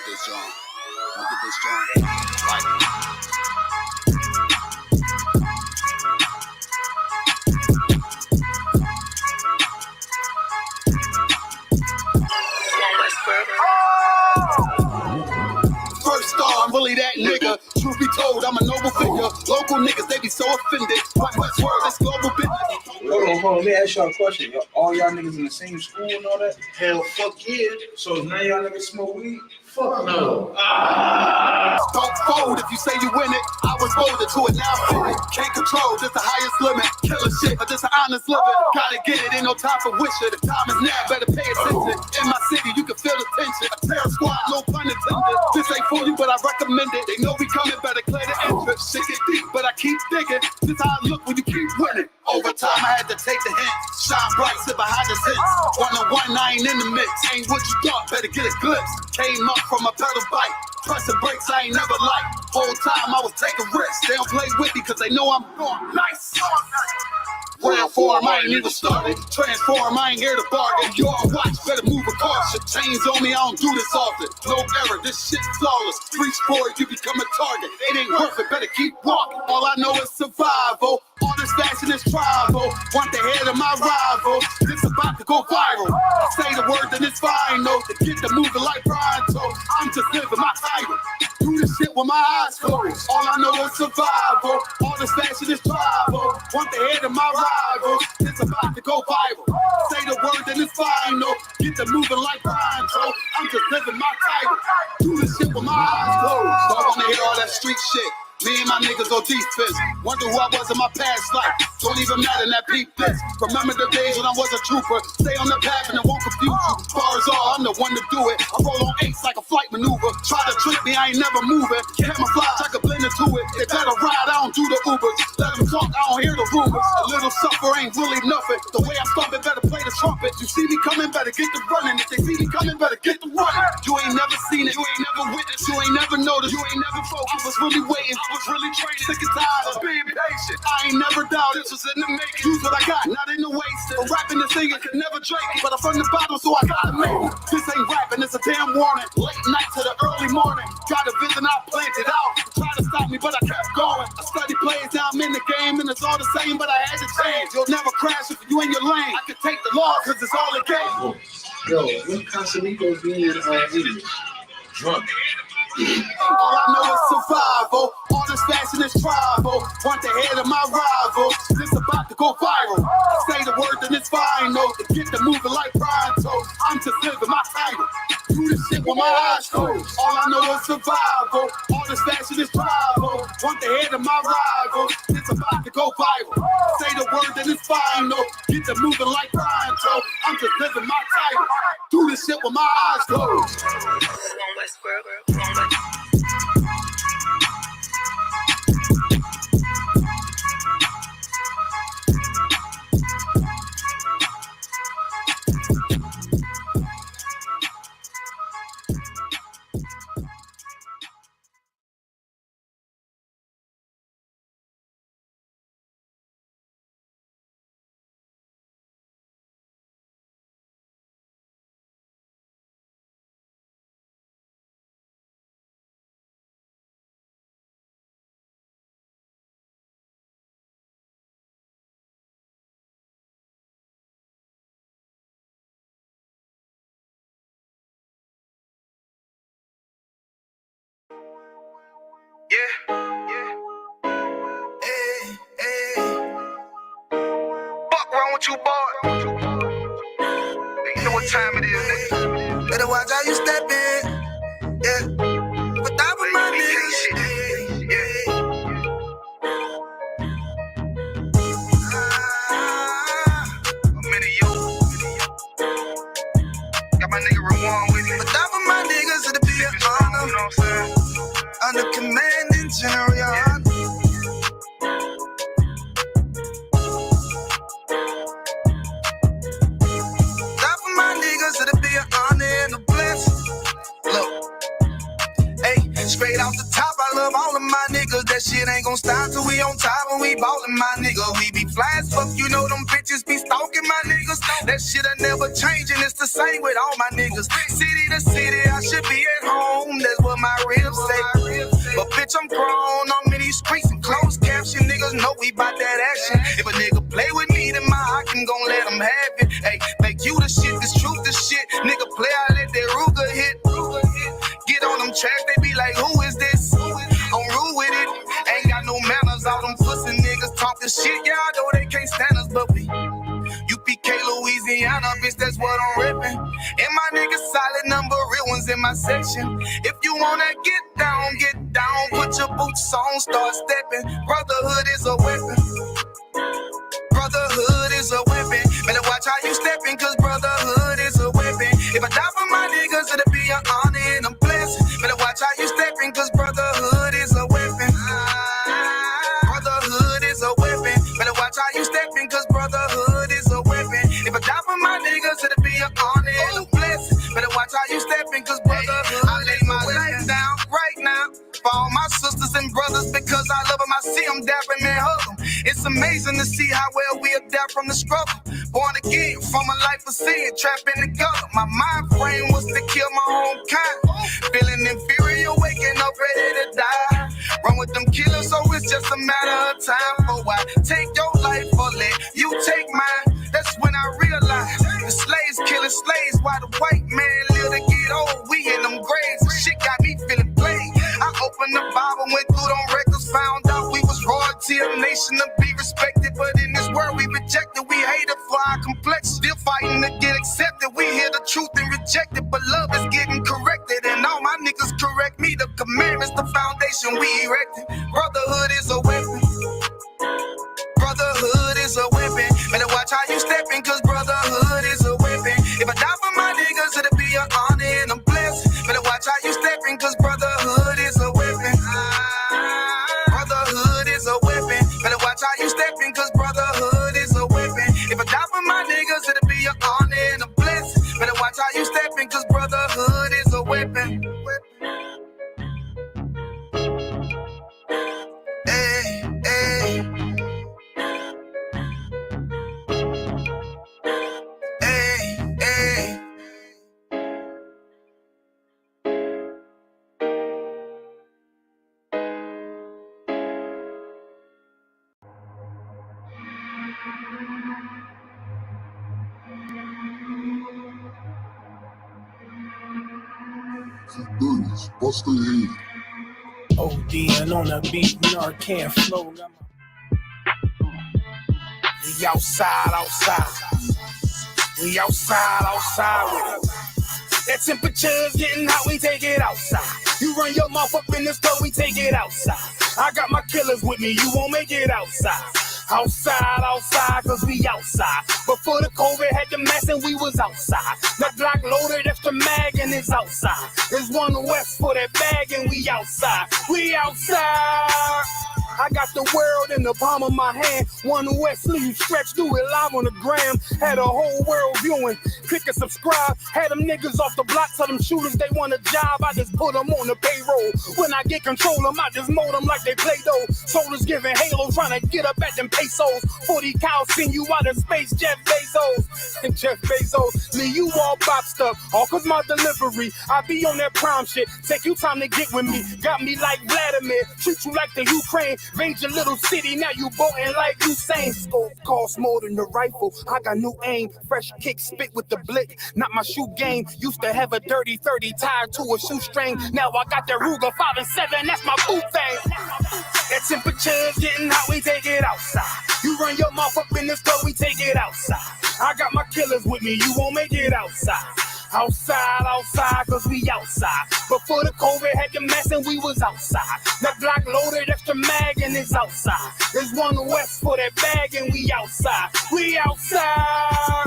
get this joint. I'll get this joint. First star, I'm really that nigga. Truth be told, I'm a noble figure. Local niggas, they be so offended. White West world, this global business. Hold on. Let me ask y'all a question. All y'all niggas in the same school and all that? Hell, fuck yeah. So now y'all niggas smoke weed? Fuck no. Don't fold if you say you win it. I was molded to it, now I'm it. Can't control, this the highest limit. Killer shit, but this an honest living. Gotta get it, ain't no time for wishing. The time is now, better pay attention. In my city, you can feel the tension. A terror squad, no pun intended. This ain't for you, but I recommend it. They know we coming, better clear the entrance. Shit get deep, but I keep digging. This how I look when you keep winning. Over time, I had to take the hint. Shine bright, sit behind the hints. 1-on-1, I ain't in the mix. Ain't what you thought, better get a glimpse. Came up from a pedal bike. Pressing brakes, I ain't never liked. Whole time I was taking risks. They don't play with me cause they know I'm going nice. Round form, I ain't even started. Transform, I ain't here to bargain. You on watch, better move with caution. Chains on me, I don't do this often. No error, this shit flawless. Reach for it, you become a target. It ain't worth it, better keep walking. All I know is survival. All this fashion is tribal. Want the head of my rival. This about to go viral. I say the word, then it's final. To get the moving like Pronto. I'm just living my title. Do this shit with my eyes closed. All I know is survival. All this fashion is tribal. Want the head of my rival. It's about to go viral. Say the word, then it's final. Get the moving like Pronto. I'm just living my title. Do this shit with my eyes closed. Don't wanna hear all that street shit. Me and my niggas on defense. Wonder who I was in my past life. Don't even matter, that peep this. Remember the days when I was a trooper. Stay on the path and it won't confuse you. Bars all, I'm the one to do it. I roll on eights like a flight maneuver. Try to trick me, I ain't never moving. Camouflage, I can blend into it. They better ride, I don't do the Ubers. Let them talk, I don't hear the rumors. A little suffer ain't really nothing. The way I stop it, better play the trumpet. You see me coming, better get the running. If they see me coming, better get the running. You ain't never seen it, you ain't never witnessed, you ain't never noticed, you ain't never focused. I was really waiting. I was really training, sick and tired of being patient. I ain't never doubted, this was in the making. Use what I got, not in the wasting. But rapping and singing can never drink it. But I'm from the bottom, so I gotta make it. This ain't rapping, it's a damn warning. Late night to the early morning. Got a vision, I planned it out. Try to stop me, but I kept going. I study plays, now I'm in the game, and it's all the same, but I had to change. You'll never crash if you in your lane. I can take the loss, cause it's all a game. Yo, when Casamigos being English? Drunk. All I know is survival. All this fashion is tribal. Want the head of my rival. This about to go viral. Say the word, then it's final. To get the moving like Pronto. I'm just living my title. Do this shit with my eyes closed. All I know is survival. All this fashion is tribal. Want the head of my rival. It's about to go viral. Say the word, then it's final. Get the moving like Pronto. I'm just living my title. Do this shit with my eyes closed. Yeah. Hey, hey. Fuck wrong with you, boy? You know what time it is, nigga. Better watch how you step in. Yeah. But that was my nigga. Yeah. I'm in you. Got my nigga Rawan with me. But that was my niggas to the be an honor. You know what I'm saying? Under commanding general, yeah. shit ain't gon' stop till we on top and we ballin', my nigga. We be fly as fuck, you know them bitches be stalking my niggas. That shit'll never change and it's the same with all my niggas. City to city, I should be at home, that's what my ribs say. But bitch, I'm grown, I'm in these streets and closed caption. Niggas know we bout that action. If a nigga play with me, then my hockin' gon' let him have it. Hey, make you the shit, this truth the shit. Nigga play, I let that Ruger hit. Get on them tracks, they be like, who is this? I'm rude with it. Ain't got no manners, all them pussy niggas talking shit. Yeah, I know they can't stand us, but we UPK, Louisiana, bitch, that's what I'm rippin'. And my niggas solid number, real ones in my section. If you wanna get down, put your boots on, start stepping. Brotherhood is a weapon. Brotherhood is a weapon. Better watch how you steppin', cause brotherhood is a weapon. If I die for my niggas, it'll be an honor and a blessing. Better watch how you steppin', cause brotherhood is a weapon. Brotherhood is a weapon. Better watch how you steppin', cause brotherhood is a weapon. If I die for my niggas, it'll be an honor and a blessing. Better watch how you steppin', cause brotherhood I lay my life down right now for all my sisters and brothers, because I love them. I see them dapping and hug them. It's amazing to see how well we adapt from the struggle. Born again from a life of sin, trapped in the gutter. My mind frame was to kill my own kind. Feeling inferior, waking up ready to die. Run with them killers, so it's just a matter of time. For I take your life or let you take mine. That's when I realized the slaves killing slaves while the white man live to get old. We in them graves, and shit got me feeling played. I opened the Bible, went through them records, found out we was royalty, a nation to be respected. But in this world we rejected, we hated for our complexion. Still fighting to get accepted. We hear the truth and reject it, but love is getting corrected. And all my niggas correct me. The commandments, the foundation we erected. Brotherhood is a weapon. Brotherhood is a weapon. Better watch how you steppin', cause brotherhood is a weapon. If I die for my niggas, it'll be an honor and a blessing. Better watch how you steppin', cause brotherhood is a weapon. Brotherhood is a weapon. Better watch how you steppin', cause brotherhood is a weapon. If I die for my niggas, it'll be an honor and a blessing. Better watch how you steppin', cause brotherhood is a weapon. Hey, hey. Birdies, bust their head. ODing on a beat, Narcan flow. We outside. We outside with it. That temperature's getting hot, we take it outside. You run your mouth up in the store, we take it outside. I got my killers with me, you won't make it outside. Outside, cause we outside. Before the COVID had the mask and we was outside. That Glock loaded, extra mag and it's outside. There's one west for that bag and we outside. We outside. I got the world in the palm of my hand. One west sleeve stretch, do it live on the gram. Had a whole world viewing. Click and subscribe. Had them niggas off the block, tell them shooters they want a job. I just put them on the payroll. When I get control them, I just mold them like they Play-Doh. Soldiers giving Halo, trying to get up at them pesos. 40 cows send you out of space, Jeff Bezos. And Jeff Bezos, me, you all bop stuff. All cause my delivery, I be on that prime shit. Take you time to get with me. Got me like Vladimir, treat you like the Ukraine. Raid your little city, now you boating like Usain. Scope costs more than the rifle. I got new aim, fresh kick, spit with the blick. Not my shoe game. Used to have a dirty 30 tied to a shoestring. Now I got the Ruger 5 and 7. That's my boot thing. That temperature's getting hot. We take it outside. You run your mouth up in the store. We take it outside. I got my killers with me. You won't make it outside. Outside, cause we outside. Before the COVID had the mess and we was outside. That Glock loaded, extra mag and it's outside. There's one west for that bag and we outside. We outside.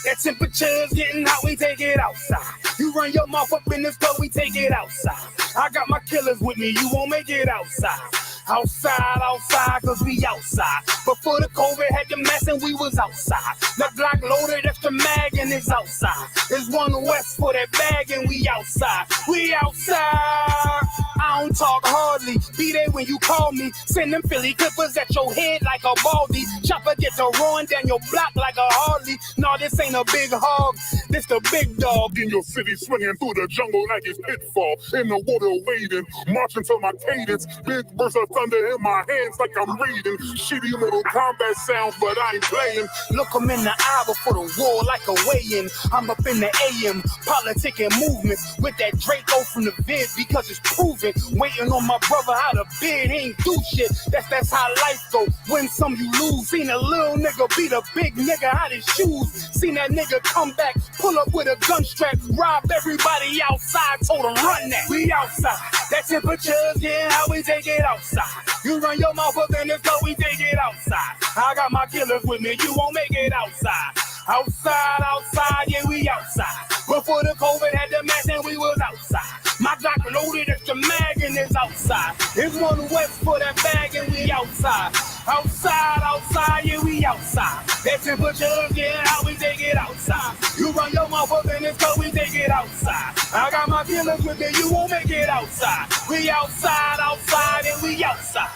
That temperature's getting hot, we take it outside. You run your mouth up in the store, we take it outside. I got my killers with me, you won't make it outside. Outside, cause we outside. Before the COVID had the the mess and we was outside. The Glock loaded, extra mag and it's outside. It's one west for that bag and we outside. We outside. I don't talk hardly. Be there when you call me. Send them Philly clippers at your head like a baldy. Chopper get to run down your block like a Harley. No, this ain't a big hog. This the big dog. In your city, swinging through the jungle like it's pitfall. In the water wading, marching to my cadence. Big burst of thunder in my hands like I'm reading. Shitty little combat sounds, but I ain't playing. Look him in the eye before the war like a weigh-in. I'm up in the AM, politicking movements with that Draco from the vid because it's proven. Waiting on my brother how to bid, he ain't do shit. That's how life go. Win some, you lose. Seen a little nigga beat a big nigga out his shoes. Seen that nigga come back, pull up with a gun strap, rob everybody outside, told him run that. We outside. That temperature's getting how we take it outside. You run your mouth up in this go, we take it outside. I got my killers with me, you won't make it outside. Outside, outside, yeah, we outside. Before the COVID had the mask and we was outside. My Glock loaded, extra mag and it's outside. It's one west for that bag and we outside. Outside, outside, yeah, we outside. That temperature's getting how we take it outside. You run your mouth up in this car, we take it outside. I got my killers with me, you won't make it outside. We outside, outside, and we outside.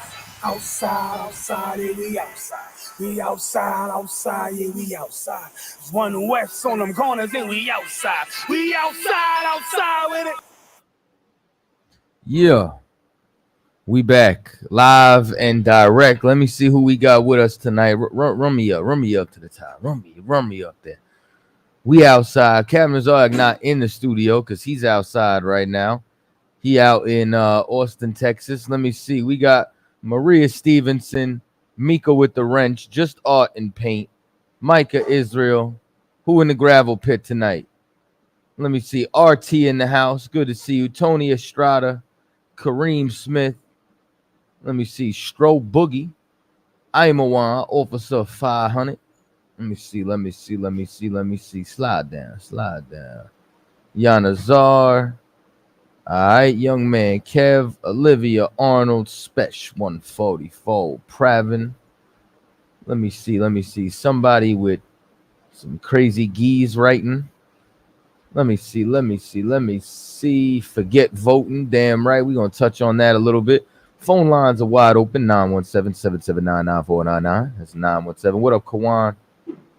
Outside, outside, yeah, we outside. We outside, outside, yeah, we outside. It's one west on them corners and we outside. We outside, outside with it. Yeah, we back live and direct. Let me see who we got with us tonight. Run me up to the top. Run me up there. We outside. Captain Zarek not in the studio because he's outside right now. He out in Austin, Texas. Let me see. We got Maria Stevenson, Mika with the wrench, just art and paint, Micah Israel. Who in the gravel pit tonight? Let me see. RT in the house. Good to see you. Tony Estrada, Kareem Smith. Let me see. Stro Boogie. Imawan, Officer 500. Let me see. Slide down. Yana Zar. All right, young man. Kev, Olivia Arnold, Special 144. Pravin. Let me see. Somebody with some crazy geese writing. Let me see. Forget voting. Damn right. We're going to touch on that a little bit. Phone lines are wide open. 917-779-9499. That's 917. What up, Kawan?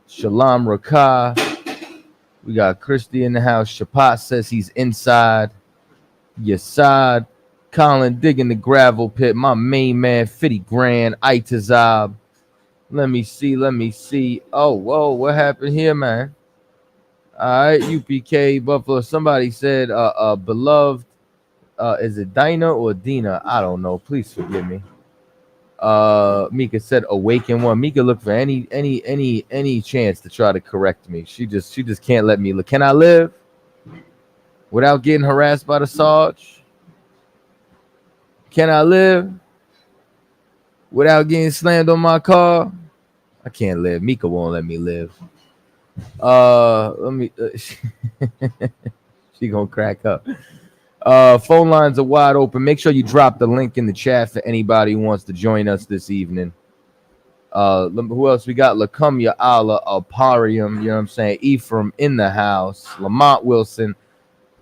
Shalom Rakah. We got Christy in the house. Shapat says he's inside. Yasad. Colin digging the gravel pit. My main man, 50 grand. Itazab. Let me see. Oh, whoa. What happened here, man? All right, UPK Buffalo. Somebody said, beloved, is it Dinah or Dina? I don't know. Please forgive me. Mika said, awaken one. Mika looked for any chance to try to correct me. She just can't let me look. Can I live without getting harassed by the Sarge? Can I live without getting slammed on my car? I can't live. Mika won't let me live. She gonna crack up. Phone lines are wide open. Make sure you drop the link in the chat for anybody who wants to join us this evening. Who else we got? Lacumia Allah Alparium, you know what I'm saying? Ephraim in the house. Lamont Wilson.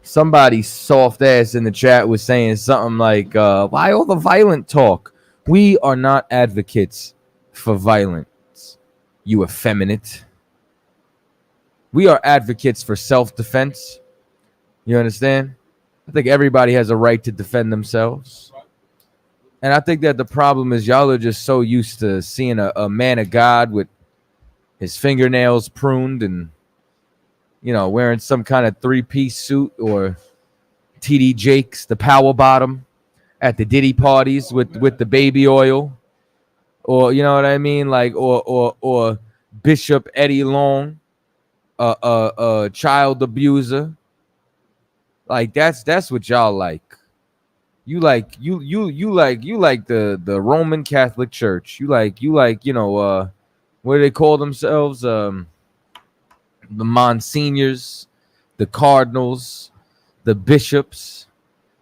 Somebody soft ass in the chat was saying something like, why all the violent talk? We are not advocates for violence, you effeminate. We are advocates for self-defense. You understand? I think everybody has a right to defend themselves. And I think that the problem is y'all are just so used to seeing a man of God with his fingernails pruned and, you know, wearing some kind of three-piece suit, or TD Jakes, the power bottom at the Diddy parties with the baby oil, or, you know what I mean? Like, or Bishop Eddie Long, child abuser. Like that's what y'all like. You like the Roman Catholic Church. You like, you know, what do they call themselves? The Monsignors, the Cardinals, the bishops,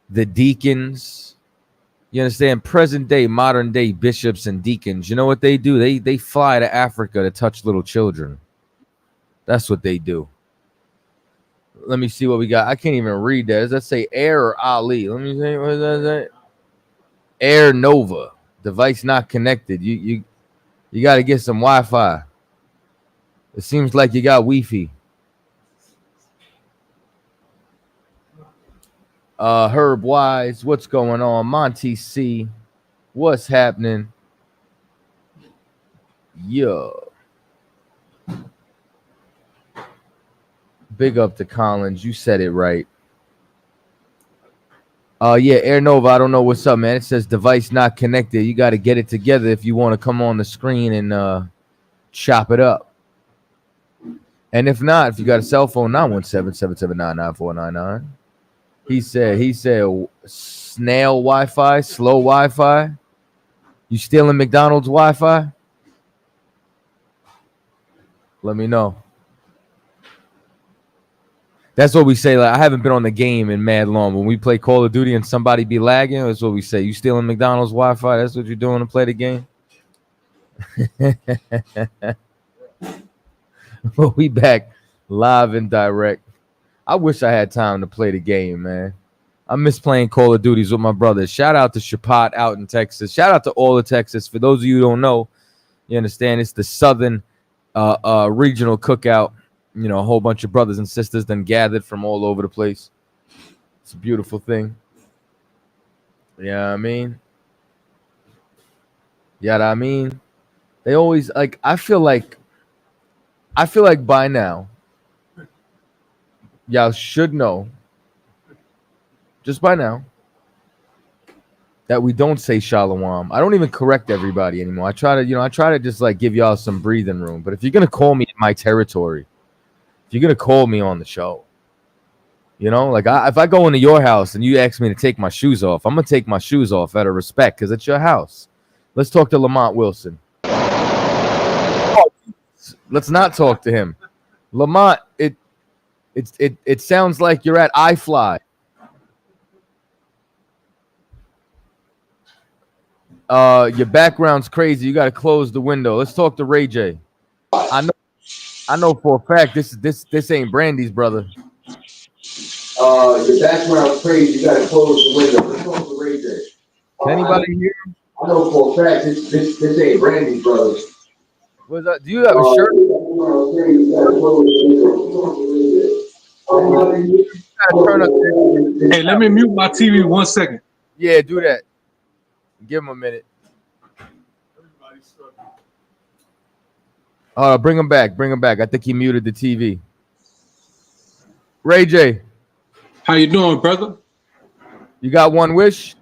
the deacons. You understand? Present day, modern day bishops and deacons. You know what they do? They fly to Africa to touch little children. That's what they do. Let me see what we got. I can't even read that. Does that say Air or Ali? Let me see. What does that say? Air Nova. Device not connected. You got to get some Wi-Fi. It seems like you got Wi-Fi. Herb Wise, what's going on? Monty C, what's happening? Yeah. Big up to Collins. You said it right. Yeah, Air Nova, I don't know what's up, man. It says device not connected. You got to get it together if you want to come on the screen and chop it up. And if not, if you got a cell phone, 917-779-9499. He said snail Wi-Fi, slow Wi-Fi. You stealing McDonald's Wi-Fi? Let me know. That's what we say. Like, I haven't been on the game in mad long. When we play Call of Duty and somebody be lagging, that's what we say. You stealing McDonald's Wi-Fi? That's what you're doing to play the game? Well, we back live and direct. I wish I had time to play the game, man. I miss playing Call of Duties with my brothers. Shout out to Chapat out in Texas. Shout out to all of Texas. For those of you who don't know, you understand it's the Southern regional cookout. You know, a whole bunch of brothers and sisters then gathered from all over the place. It's a beautiful thing. Yeah, I mean. They always like. I feel like by now, y'all should know, just by now, that we don't say shalom. I don't even correct everybody anymore. I try to just like give y'all some breathing room. But if you're gonna call me in my territory, if you're gonna call me on the show, you know, like if I go into your house and you ask me to take my shoes off, I'm gonna take my shoes off out of respect because it's your house. Let's talk to Lamont Wilson. Let's not talk to him. Lamont, it sounds like you're at iFly. Your background's crazy. You got to close the window. Let's talk to Ray J. I know for a fact this ain't Brandy's brother. Your background's crazy. You got to close the window. Let's talk to Ray J. Can anybody hear him? I know for a fact this ain't Brandy's brother. What's that? Do you have a shirt? Turn up. Hey, let me mute my TV 1 second. Yeah, do that. Give him a minute. Bring him back. I think he muted the TV. Ray J. How you doing, brother? You got one wish?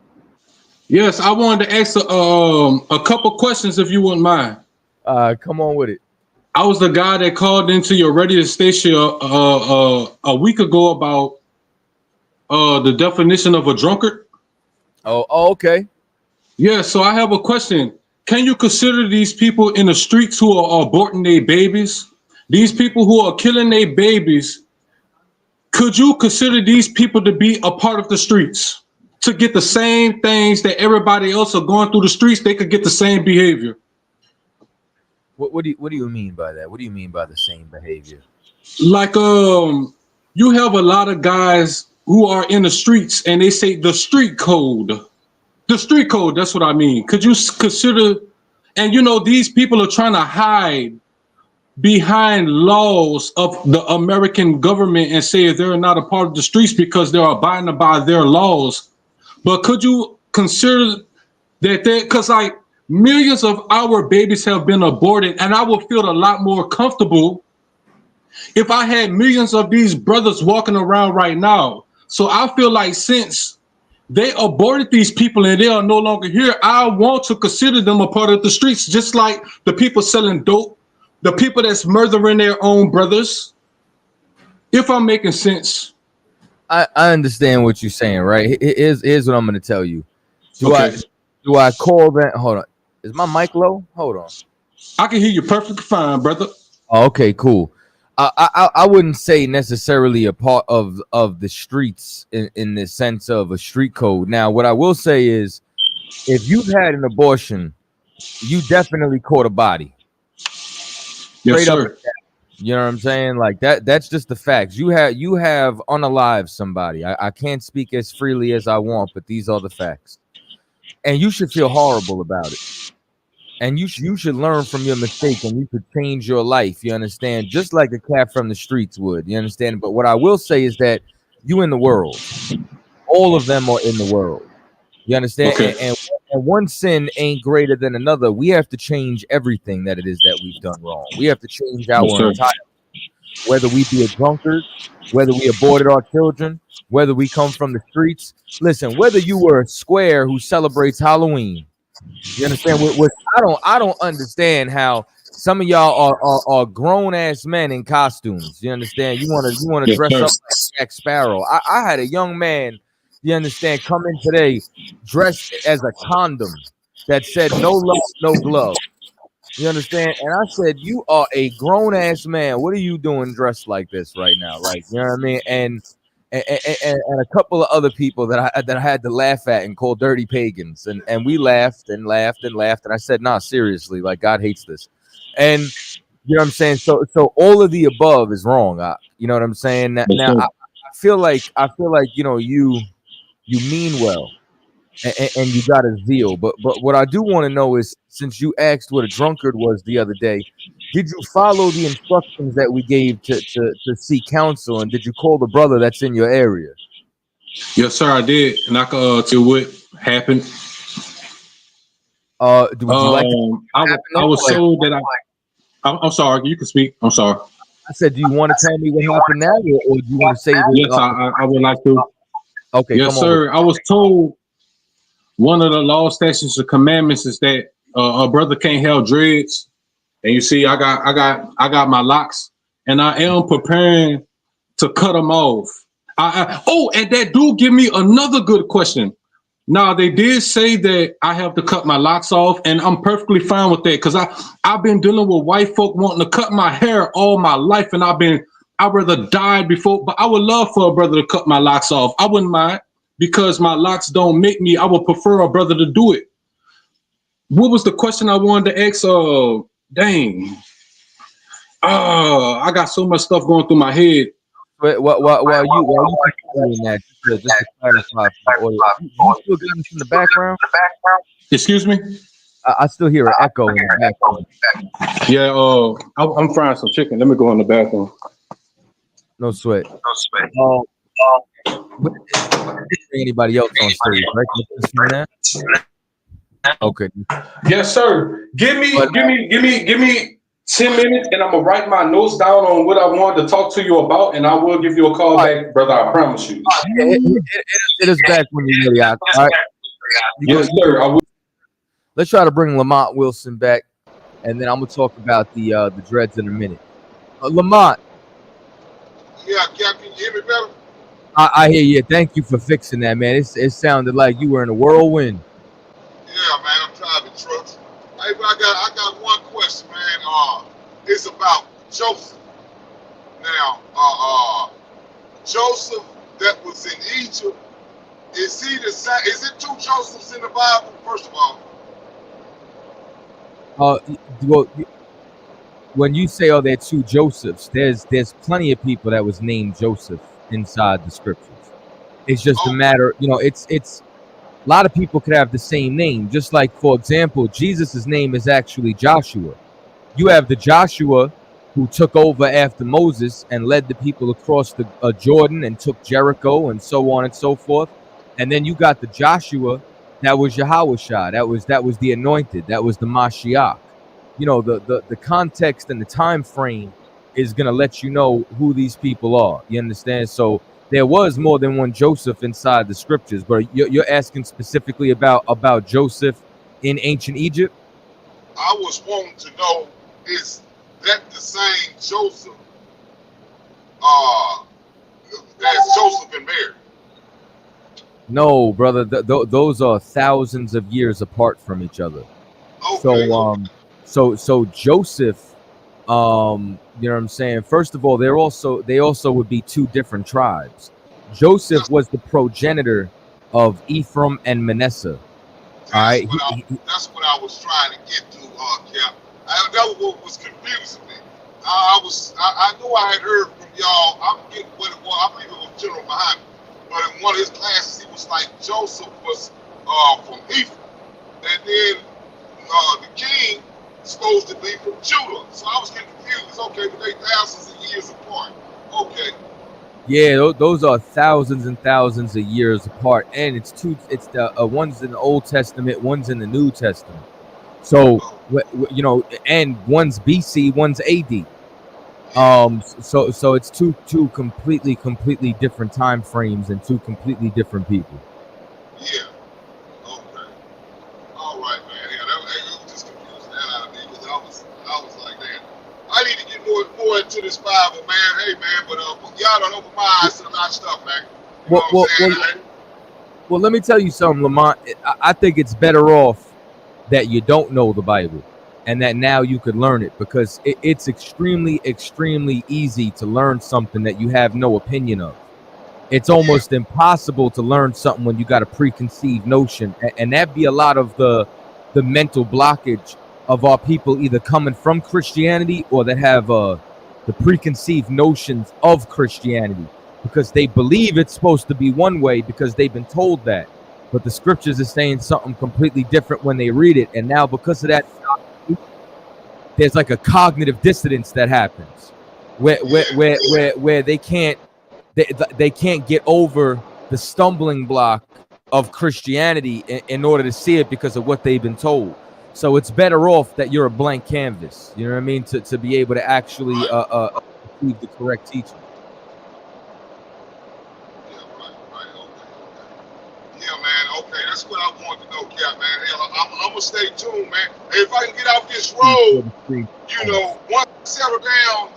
Yes, I wanted to ask a couple questions if you wouldn't mind. Come on with it. I was the guy that called into your radio station a week ago about the definition of a drunkard. Oh, okay. Yeah, so I have a question. Can you consider these people in the streets who are aborting their babies, these people who are killing their babies, could you consider these people to be a part of the streets? To get the same things that everybody else are going through the streets, they could get the same behavior. What do you mean by that? What do you mean by the same behavior? Like you have a lot of guys who are in the streets and they say the street code. The street code, that's what I mean. Could you consider, and you know, these people are trying to hide behind laws of the American government and say they're not a part of the streets because they're abiding by their laws. But could you consider that because like millions of our babies have been aborted, and I would feel a lot more comfortable if I had millions of these brothers walking around right now. So I feel like since they aborted these people and they are no longer here, I want to consider them a part of the streets, just like the people selling dope, the people that's murdering their own brothers. If I'm making sense. I understand what you're saying, right? Here's what I'm going to tell you. Do I call that? Hold on. Is my mic low? Hold on. I can hear you perfectly fine, brother. Oh, okay, cool. I wouldn't say necessarily a part of the streets in the sense of a street code. Now, what I will say is if you've had an abortion, you definitely caught a body. Yes, Straight up. sir. You know what I'm saying? Like that's just the facts. You have unalived somebody. I can't speak as freely as I want, but these are the facts. And you should feel horrible about it. And you should learn from your mistake, and you should change your life. You understand? Just like a cat from the streets would. You understand? But what I will say is that you in the world. All of them are in the world. You understand? Okay. And one sin ain't greater than another. We have to change everything that it is that we've done wrong. We have to change our entire, whether we be a drunkard, whether we aborted our children, whether we come from the streets. Listen, whether you were a square who celebrates Halloween, you understand? I don't understand how some of y'all are grown ass men in costumes. You understand? You want to dress up like Jack Sparrow. I had a young man, you understand, come in today dressed as a condom that said "No love, no glove." You understand? And I said, "You are a grown ass man. What are you doing dressed like this right now?" Like, you know what I mean? And a couple of other people that I had to laugh at and call dirty pagans, and we laughed and laughed and laughed, and I said, "Nah, seriously, like God hates this," and you know what I'm saying. So all of the above is wrong. You know what I'm saying. Now I feel like you know you mean well, and you got a zeal, but what I do want to know is, since you asked what a drunkard was the other day, did you follow the instructions that we gave to seek counsel, and did you call the brother that's in your area? Yes, sir, I did, and I can tell you what happened. Would you like I was told that I'm sorry. You can speak. I'm sorry. I said, do you want to tell me what happened now, or do you want to say this? Yes, I would like to. Okay, yes, come sir. I was told one of the law, statutes, and commandments is that a brother can't have dreads. And you see, I got my locks, and I am preparing to cut them off. And that do give me another good question. Now, they did say that I have to cut my locks off, and I'm perfectly fine with that, because I've been dealing with white folk wanting to cut my hair all my life, and I'd rather died before, but I would love for a brother to cut my locks off. I wouldn't mind, because my locks don't make me. I would prefer a brother to do it. What was the question I wanted to ask? Dang. I got so much stuff going through my head. While you doing that, just to clarify, you still got us in the background? Excuse me? I still hear an echo in the background. Yeah, I'm frying some chicken. Let me go in the bathroom. No sweat. Anybody else on stage, right? Okay. Yes, sir. Give me 10 minutes, and I'm gonna write my notes down on what I wanted to talk to you about, and I will give you a call back, brother. I promise you. It is back when you're ready. All right. Yes, sir. I will. Let's try to bring Lamont Wilson back, and then I'm gonna talk about the dreads in a minute. Lamont. Yeah, can you hear me better? I hear you. Thank you for fixing that, man. It sounded like you were in a whirlwind. Yeah, man, I'm driving trucks. Hey, but I got one question, man. It's about Joseph. Now, Joseph that was in Egypt, is he the same? Is it two Josephs in the Bible? First of all. Well, when you say, there are two Josephs, there's plenty of people that was named Joseph inside the scriptures. It's just a matter, it's a lot of people could have the same name. Just like, for example, Jesus's name is actually Joshua. You have the Joshua who took over after Moses and led the people across the Jordan and took Jericho and so on and so forth. And then you got the Joshua that was Yahushua. That was the anointed. That was the Mashiach. The context and the time frame is going to let you know who these people are. You understand? So there was more than one Joseph inside the scriptures, but you're asking specifically about Joseph in ancient Egypt? I was wanting to know, is that the same Joseph as Joseph and Mary? No, brother. Those are thousands of years apart from each other. Okay. So Joseph, you know what I'm saying? First of all, they also would be two different tribes. Joseph was the progenitor of Ephraim and Manasseh. All right. That's what I was trying to get to, Cap. That was what was confusing me. I know I had heard from y'all. I'm getting what it was. I believe it was General Muhammad. But in one of his classes, he was like Joseph was from Ephraim, and then the king is supposed to be from Judah. So I was getting confused. Okay, but they thousands of years apart. Okay. Yeah, those are thousands and thousands of years apart, and it's the one's in the Old Testament, one's in the New Testament. So you know, and one's BC, one's AD. So it's two completely different time frames and two completely different people. Yeah. Okay. All right, man. Yeah, it was just confusing that out of me because I was like, man, I need to get more into this Bible, man. Hey, man, but y'all don't open my eyes to a lot of stuff, man. You know what I'm saying? Well, let me tell you something, Lamont. I think it's better off that you don't know the Bible and that now you could learn it, because it's extremely easy to learn something that you have no opinion of. It's almost impossible to learn something when you got a preconceived notion, and that be a lot of the mental blockage of our people, either coming from Christianity or that have the preconceived notions of Christianity, because they believe it's supposed to be one way because they've been told that, but the scriptures are saying something completely different when they read it. And now because of that, there's like a cognitive dissonance that happens where they can't get over the stumbling block of Christianity in order to see it because of what they've been told. So it's better off that you're a blank canvas, you know what I mean, to be able to actually achieve the correct teaching. Yeah, man. Okay, that's what I wanted to know, Cap, man. Hell, I'm gonna stay tuned, man. If I can get off this road, you know, once I settle down,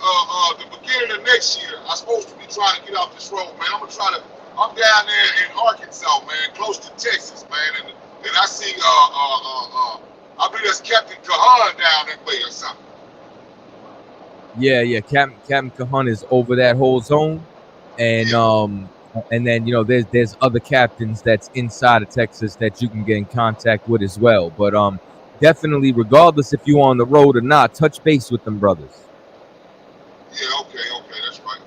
the beginning of next year, I'm supposed to be trying to get off this road, man. I'm down there in Arkansas, man, close to Texas, man, and I see, I believe that's Captain Kahan down that way or something. Yeah, Captain Kahan is over that whole zone, and then, you know, there's other captains that's inside of Texas that you can get in contact with as well. But definitely, regardless if you're on the road or not, touch base with them brothers. Yeah, okay, that's right.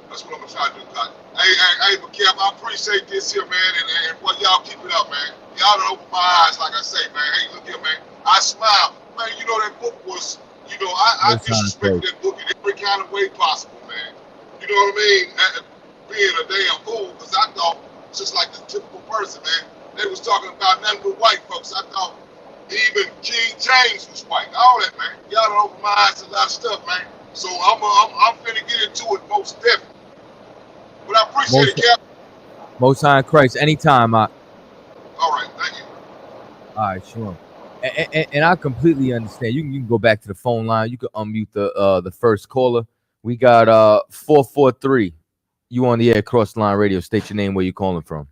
That's what I'm gonna try to do. Hey, but Cap, I appreciate this here, man, and what y'all keep it up, man. Y'all don't open my eyes, like I say, man. Hey, look here, man. I smile, man. You know that book was, you know, I disrespected that book in every kind of way possible, man. You know what I mean? Being a damn fool, because I thought, just like the typical person, man, they was talking about nothing but white folks. I thought even King James was white. All that, man. Y'all don't open my eyes to a lot of stuff, man. So I'm finna get into it most definitely. But I appreciate it, Cap. Most High in Christ, anytime. All right, thank you. All right, sure. And I completely understand. You can go back to the phone line. You can unmute the first caller. We got 443. You on the air, Cross Line Radio. State your name, where you calling from.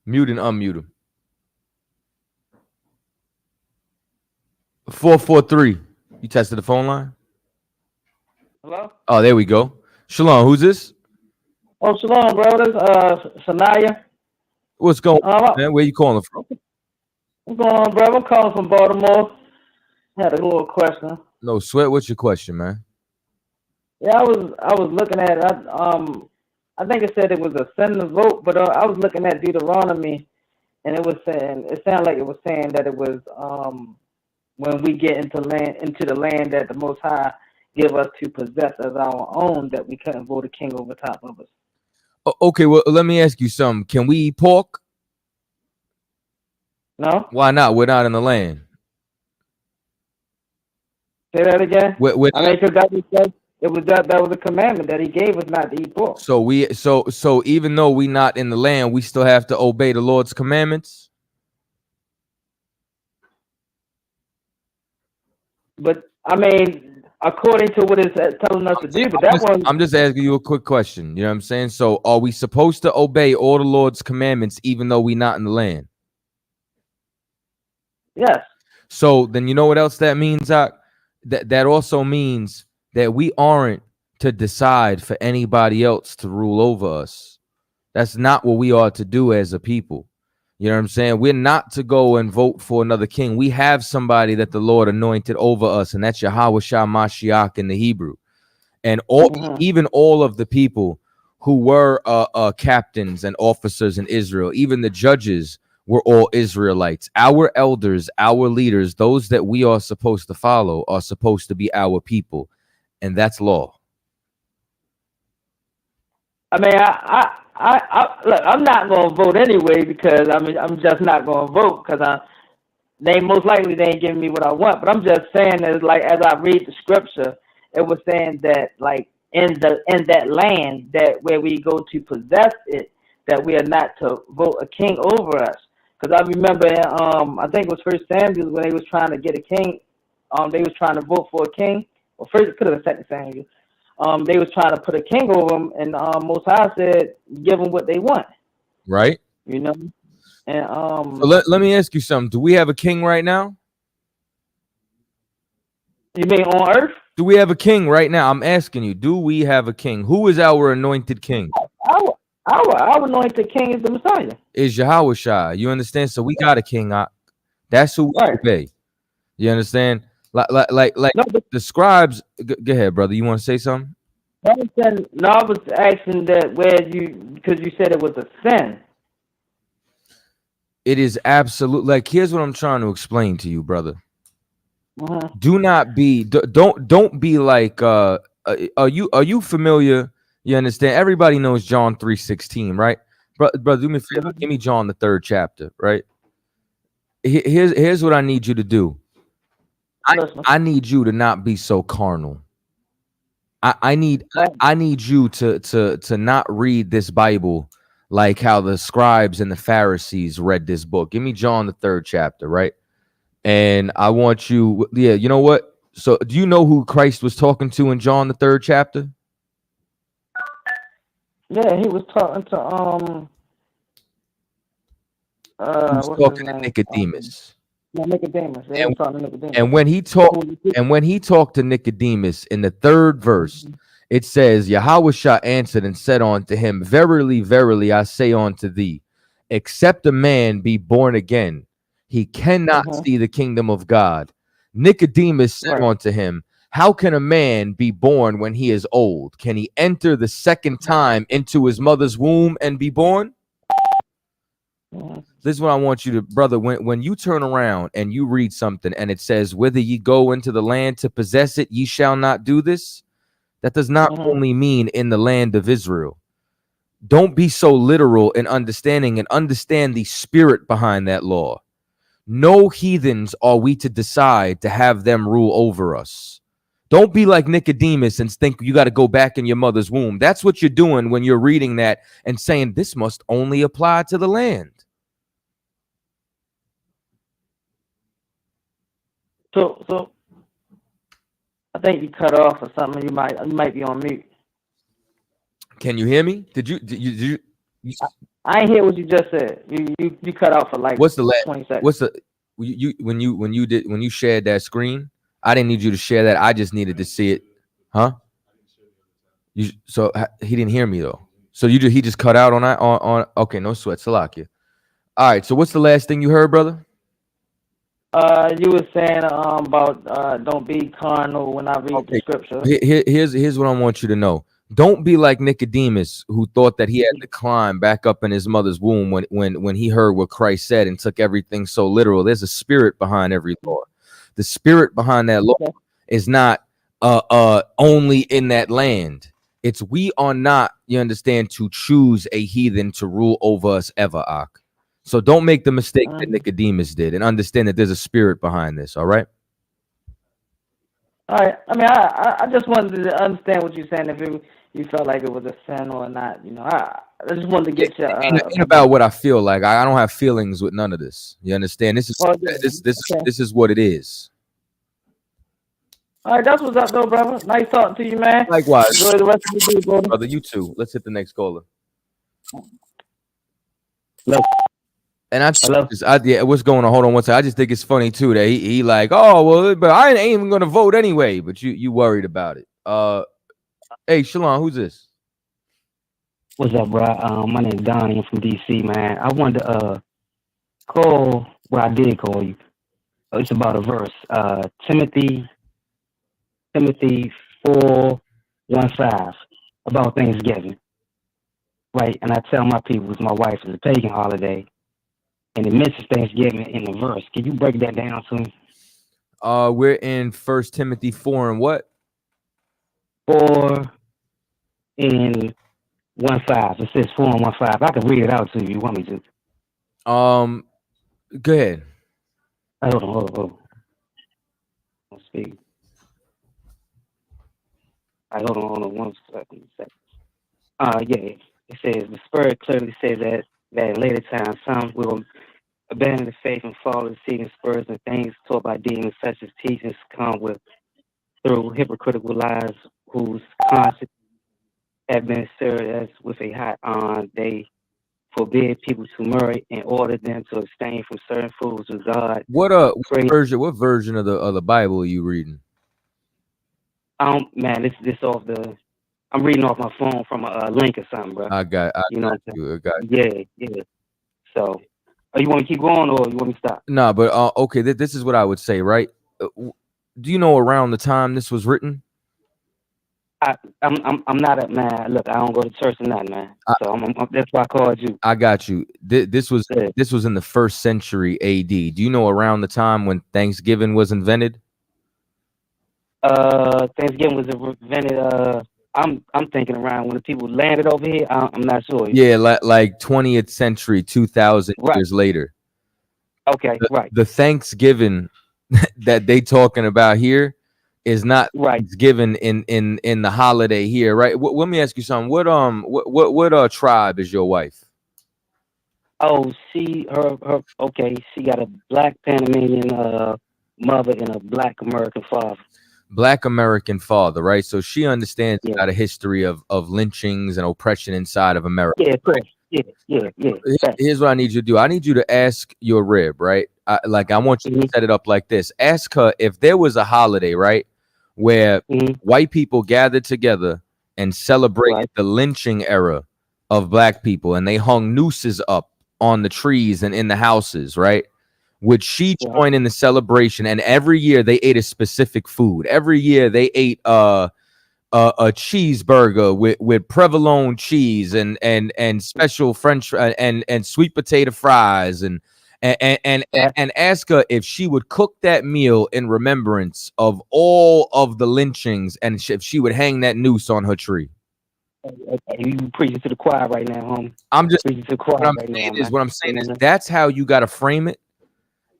Mute and unmute him. 443. You tested the phone line? Hello? Oh, there we go. Shalom, who's this? Oh, shalom, brothers. Sanaya. What's going on, man? Where you calling from? What's going on, brother? I'm calling from Baltimore. Had a little question. No sweat. What's your question, man? Yeah, I was looking at it. I think it said it was a sin to vote, but I was looking at Deuteronomy, and it sounded like it was saying that it was when we get into the land that the Most High give us to possess as our own, that we couldn't vote a king over top of us. Okay, well, let me ask you something. Can we eat pork? No. Why not? We're not in the land. Say that again. I mean, because that was a commandment that he gave us not to eat pork. So even though we're not in the land, we still have to obey the Lord's commandments. But I mean, according to what it's telling us to do, but I'm just asking you a quick question. You know what I'm saying? So are we supposed to obey all the Lord's commandments even though we're not in the land? Yes. So then you know what else that means, Zach? That also means that we aren't to decide for anybody else to rule over us. That's not what we ought to do as a people. You know what I'm saying? We're not to go and vote for another king. We have somebody that the Lord anointed over us, and that's Yahweh Shah Mashiach in the Hebrew. And even all of the people who were captains and officers in Israel, even the judges were all Israelites. Our elders, our leaders, those that we are supposed to follow are supposed to be our people. And that's law. I mean, I look, I'm not going to vote anyway because I'm just not going to vote because they most likely they ain't giving me what I want. But I'm just saying is like as I read the scripture, it was saying that like in that land that where we go to possess it, that we are not to vote a king over us. Because I remember, I think it was First Samuel when they was trying to get a king. They was trying to vote for a king. Or first, it could have been Second Samuel. They was trying to put a king over them, and Most High said, "Give them what they want." Right. You know. And so let me ask you something. Do we have a king right now? You mean on earth? Do we have a king right now? I'm asking you. Do we have a king? Who is our anointed king? Our anointed king is the Messiah. Is Yahweh Shah. You understand? So we got a king. That's who we obey. You understand? Like no, the scribes. Go ahead, brother. You want to say something? I was asking that because you said it was a sin. It is absolute. Like, here's what I'm trying to explain to you, brother. Do not be. Don't be like. Are you familiar? You understand? Everybody knows John 3:16, right? Brother, do me a favor. Give me John the 3rd chapter, right? Here's what I need you to do. I need you to not be so carnal. I need you to not read this Bible like how the scribes and the Pharisees read this book. Give me John the 3rd chapter, right? And I want you, you know what? So do you know who Christ was talking to in John the 3rd chapter? Yeah, he was talking to he was talking to Nicodemus. Nicodemus. Yeah, Nicodemus. And when he talked to Nicodemus in the 3rd verse, it says, Yahweh Shah answered and said unto him, Verily, verily, I say unto thee, except a man be born again, he cannot see the kingdom of God. Nicodemus said unto him, how can a man be born when he is old? Can he enter the second time into his mother's womb and be born? This is what I want you to, brother, when you turn around and you read something and it says, whether ye go into the land to possess it, ye shall not do this. That does not only mean in the land of Israel. Don't be so literal in understanding and understand the spirit behind that law. No heathens are we to decide to have them rule over us. Don't be like Nicodemus and think you got to go back in your mother's womb. That's what you're doing when you're reading that and saying this must only apply to the land. So I think you cut off or something. You might be on mute. Can you hear me? Did you I ain't hear what you just said. You cut off for like what's the 20 seconds. What's the when you shared that screen? I didn't need you to share that. I just needed to see it. Huh? So he didn't hear me though. So he just cut out on that on okay, no sweat, Salakia. All right, so what's the last thing you heard, brother? You were saying about don't be carnal when I read the scripture. Here's what I want you to know. Don't be like Nicodemus, who thought that he had to climb back up in his mother's womb when he heard what Christ said and took everything so literal. There's a spirit behind every law. The spirit behind that law is not only in that land. It's we are not, you understand, to choose a heathen to rule over us ever, Ak. So don't make the mistake that Nicodemus did and understand that there's a spirit behind this, all right? All right. I mean, I just wanted to understand what you're saying, if you felt like it was a sin or not. You know, I just wanted to get you. Ain't about what I feel like. I don't have feelings with none of this. You understand? This is this is what it is. All right, that's what's up, though, brother. Nice talking to you, man. Likewise. Enjoy the rest of the day, brother. Brother, you too. Let's hit the next caller. Hello. And what's going on? Hold on one second. I just think it's funny too that he like, oh well, but I ain't even gonna vote anyway. But you worried about it. Hey, Shalom, who's this? What's up, bro? My name's Donnie. I'm from DC, man. I wanted to call. Well, I did call you. It's about a verse. Timothy 4:15 about Thanksgiving, right? And I tell my people, it's my wife, it's a pagan holiday, and it mentions Thanksgiving in the verse. Can you break that down to me? We're in 1 Timothy 4 and what? 4:15. It says 4:15. I can read it out to you if you want me to. Go ahead. Hold on. Let's speak. Hold on 1 second. Yeah. It says the Spirit clearly says that in later times some will abandon the faith and follow deceiving spurs and things taught by demons, such as teachings come with through hypocritical lies, whose conscience have been served as with a hot iron. They forbid people to marry and order them to abstain from certain foods with God. What version of the Bible are you reading? Man, this off the. I'm reading off my phone from a link or something, bro. I got you. Yeah. So, you want me to keep going or you want me to stop? No, but okay. This is what I would say, right? Do you know around the time this was written? I'm not a man. Look, I don't go to church or nothing, man. So that's why I called you. I got you. This was in the 1st century A.D. Do you know around the time when Thanksgiving was invented? Thanksgiving was invented. I'm thinking around when the people landed over here. I'm not sure. Yeah, like 20th century, 2,000 years later. Okay, right. The Thanksgiving that they talking about here is not Thanksgiving in the holiday here, right? Let me ask you something. What tribe is your wife? Oh, she got a black Panamanian mother and a black American father. Black American father, right? So she understands about a history of lynchings and oppression inside of America. Yeah, of course. Yeah. Here's what I need you to do. I need you to ask your rib, right? I want you to set it up like this. Ask her if there was a holiday, right, where white people gathered together and celebrated the lynching era of black people, and they hung nooses up on the trees and in the houses, right? Would she join in the celebration? And every year they ate a specific food. Every year they ate a cheeseburger with provolone cheese and special French and sweet potato fries and ask her if she would cook that meal in remembrance of all of the lynchings and if she would hang that noose on her tree. You preaching to the choir right now, homie. I'm just preaching to the choir what I'm saying is that's how you got to frame it.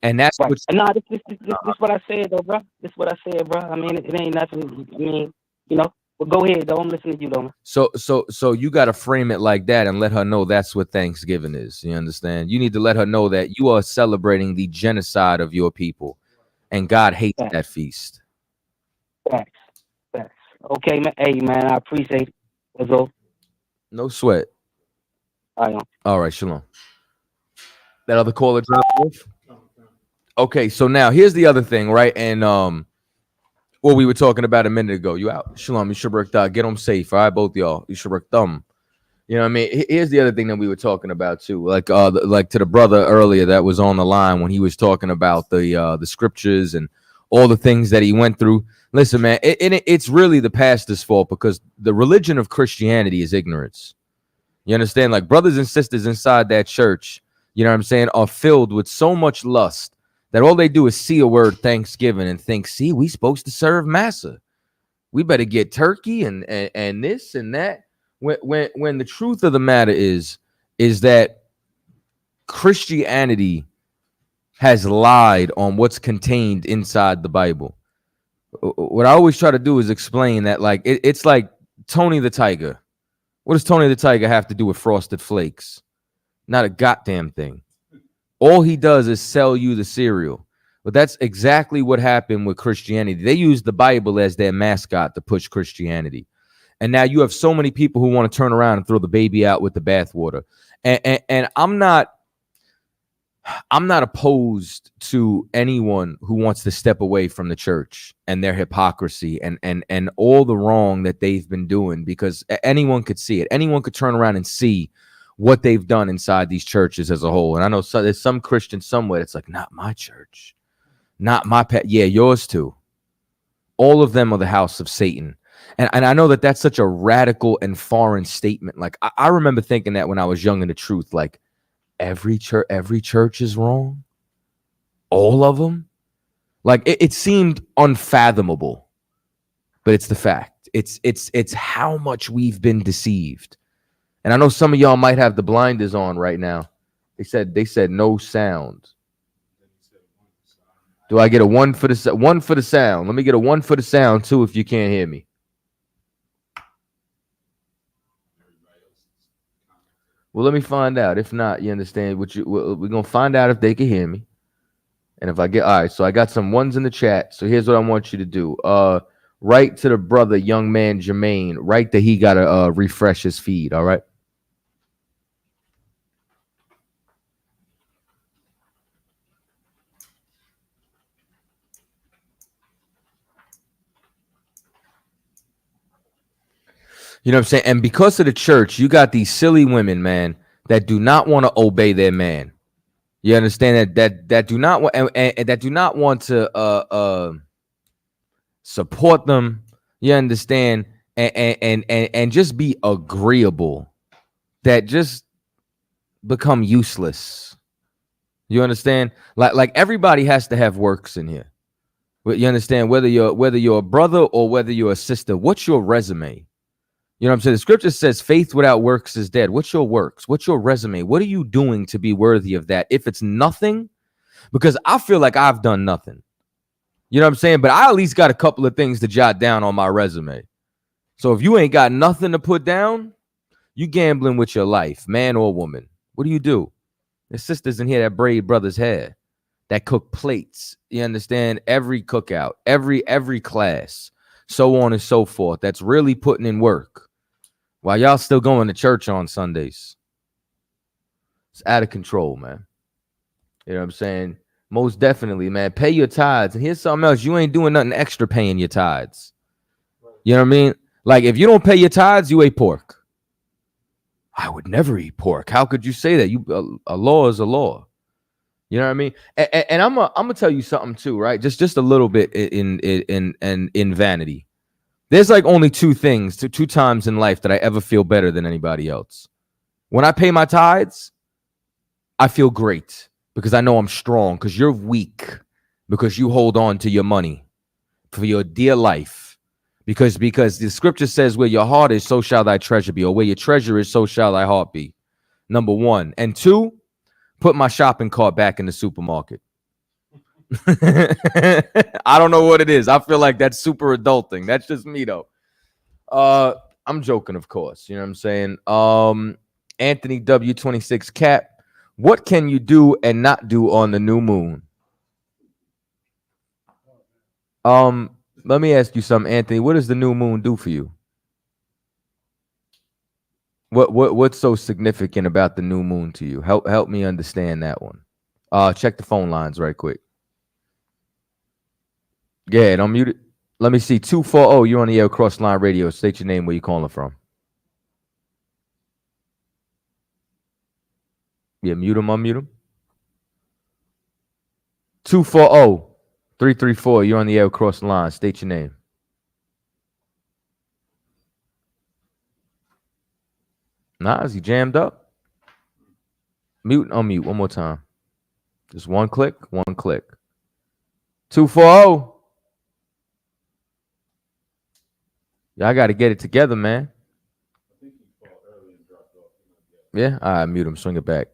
And that's what. No, this what I said though, bro. This what I said, bro. I mean, it ain't nothing. I mean, but go ahead, though. I'm listening to you, though. So you got to frame it like that and let her know that's what Thanksgiving is. You understand? You need to let her know that you are celebrating the genocide of your people, and God hates that feast. Facts. Okay, man. Hey, man, I appreciate it. Let's go. No sweat. All right, shalom. That other caller dropped off. Okay, so now here's the other thing, right? And what we were talking about a minute ago. You out. Shalom, you should work that. Get home safe. All right, both of y'all. You should work thumb. You know what I mean? Here's the other thing that we were talking about too. Like to the brother earlier that was on the line when he was talking about the scriptures and all the things that he went through. Listen, man, it's really the pastor's fault because the religion of Christianity is ignorance. You understand? Like brothers and sisters inside that church, you know what I'm saying, are filled with so much lust that all they do is see a word Thanksgiving and think, see, we supposed to serve massa. We better get turkey and this and that. When the truth of the matter is that Christianity has lied on what's contained inside the Bible. What I always try to do is explain that, like, it's like Tony the Tiger. What does Tony the Tiger have to do with Frosted Flakes? Not a goddamn thing. All he does is sell you the cereal. But that's exactly what happened with Christianity. They use the Bible as their mascot to push Christianity. And now you have so many people who want to turn around and throw the baby out with the bathwater. And I'm not I'm not opposed to anyone who wants to step away from the church and their hypocrisy and all the wrong that they've been doing, because anyone could see it. Anyone could turn around and see what they've done inside these churches as a whole. And I know there's some Christians somewhere that's like, not my church, not my pet. Yeah, yours too. All of them are the house of Satan. And I know that that's such a radical and foreign statement. Like, I remember thinking that when I was young in the truth, like, every church is wrong, all of them. Like, it seemed unfathomable, but it's the fact. It's how much we've been deceived. And I know some of y'all might have the blinders on right now. They said no sound. Do I get a one for the sound? Let me get a one for the sound too if you can't hear me. Well, let me find out. If not, you understand what we're gonna find out if they can hear me. And if I get all right, so I got some ones in the chat. So here's what I want you to do. Write to the brother, young man Jermaine. Write that he gotta refresh his feed. All right. You know what I'm saying? And because of the church, you got these silly women, man, that do not want to obey their man. You understand that do not want and that do not want to support them. You understand, and just be agreeable. That just become useless. You understand? Like everybody has to have works in here. You understand, whether you're a brother or whether you're a sister. What's your resume? You know what I'm saying? The scripture says faith without works is dead. What's your works? What's your resume? What are you doing to be worthy of that? If it's nothing, because I feel like I've done nothing. You know what I'm saying? But I at least got a couple of things to jot down on my resume. So if you ain't got nothing to put down, you gambling with your life, man or woman. What do? There's sisters in here that braid brothers' hair, that cook plates. You understand? Every cookout, every class, so on and so forth. That's really putting in work. While y'all still going to church on Sundays. It's out of control, man. You know what I'm saying? Most definitely, man. Pay your tithes. And here's something else. You ain't doing nothing extra paying your tithes. You know what I mean? Like, if you don't pay your tithes, you ate pork. I would never eat pork. How could you say that? A law is a law. You know what I mean? And I'm gonna tell you something too, right? Just a little bit in vanity. There's like only two times in life that I ever feel better than anybody else. When I pay my tithes, I feel great because I know I'm strong, because you're weak, because you hold on to your money for your dear life. Because the scripture says, where your heart is, so shall thy treasure be, or where your treasure is, so shall thy heart be. Number one. And two, put my shopping cart back in the supermarket. I don't know what it is. I feel like that's super adulting. That's just me though. I'm joking, of course. You know what I'm saying? Anthony W26 Cap, what can you do and not do on the new moon? Let me ask you something, Anthony. What does the new moon do for you? What's so significant about the new moon to you? Help me understand that one. Check the phone lines right quick. Yeah, don't mute it. Let me see. 240, you're on the air, Cross Line Radio. State your name, where you calling from. Yeah, mute him, unmute him. 240-334, you're on the air, Cross Line. State your name. Nah, is he jammed up? Mute and unmute one more time. Just one click, 240. Y'all got to get it together, man. Yeah, all right, mute him, swing it back.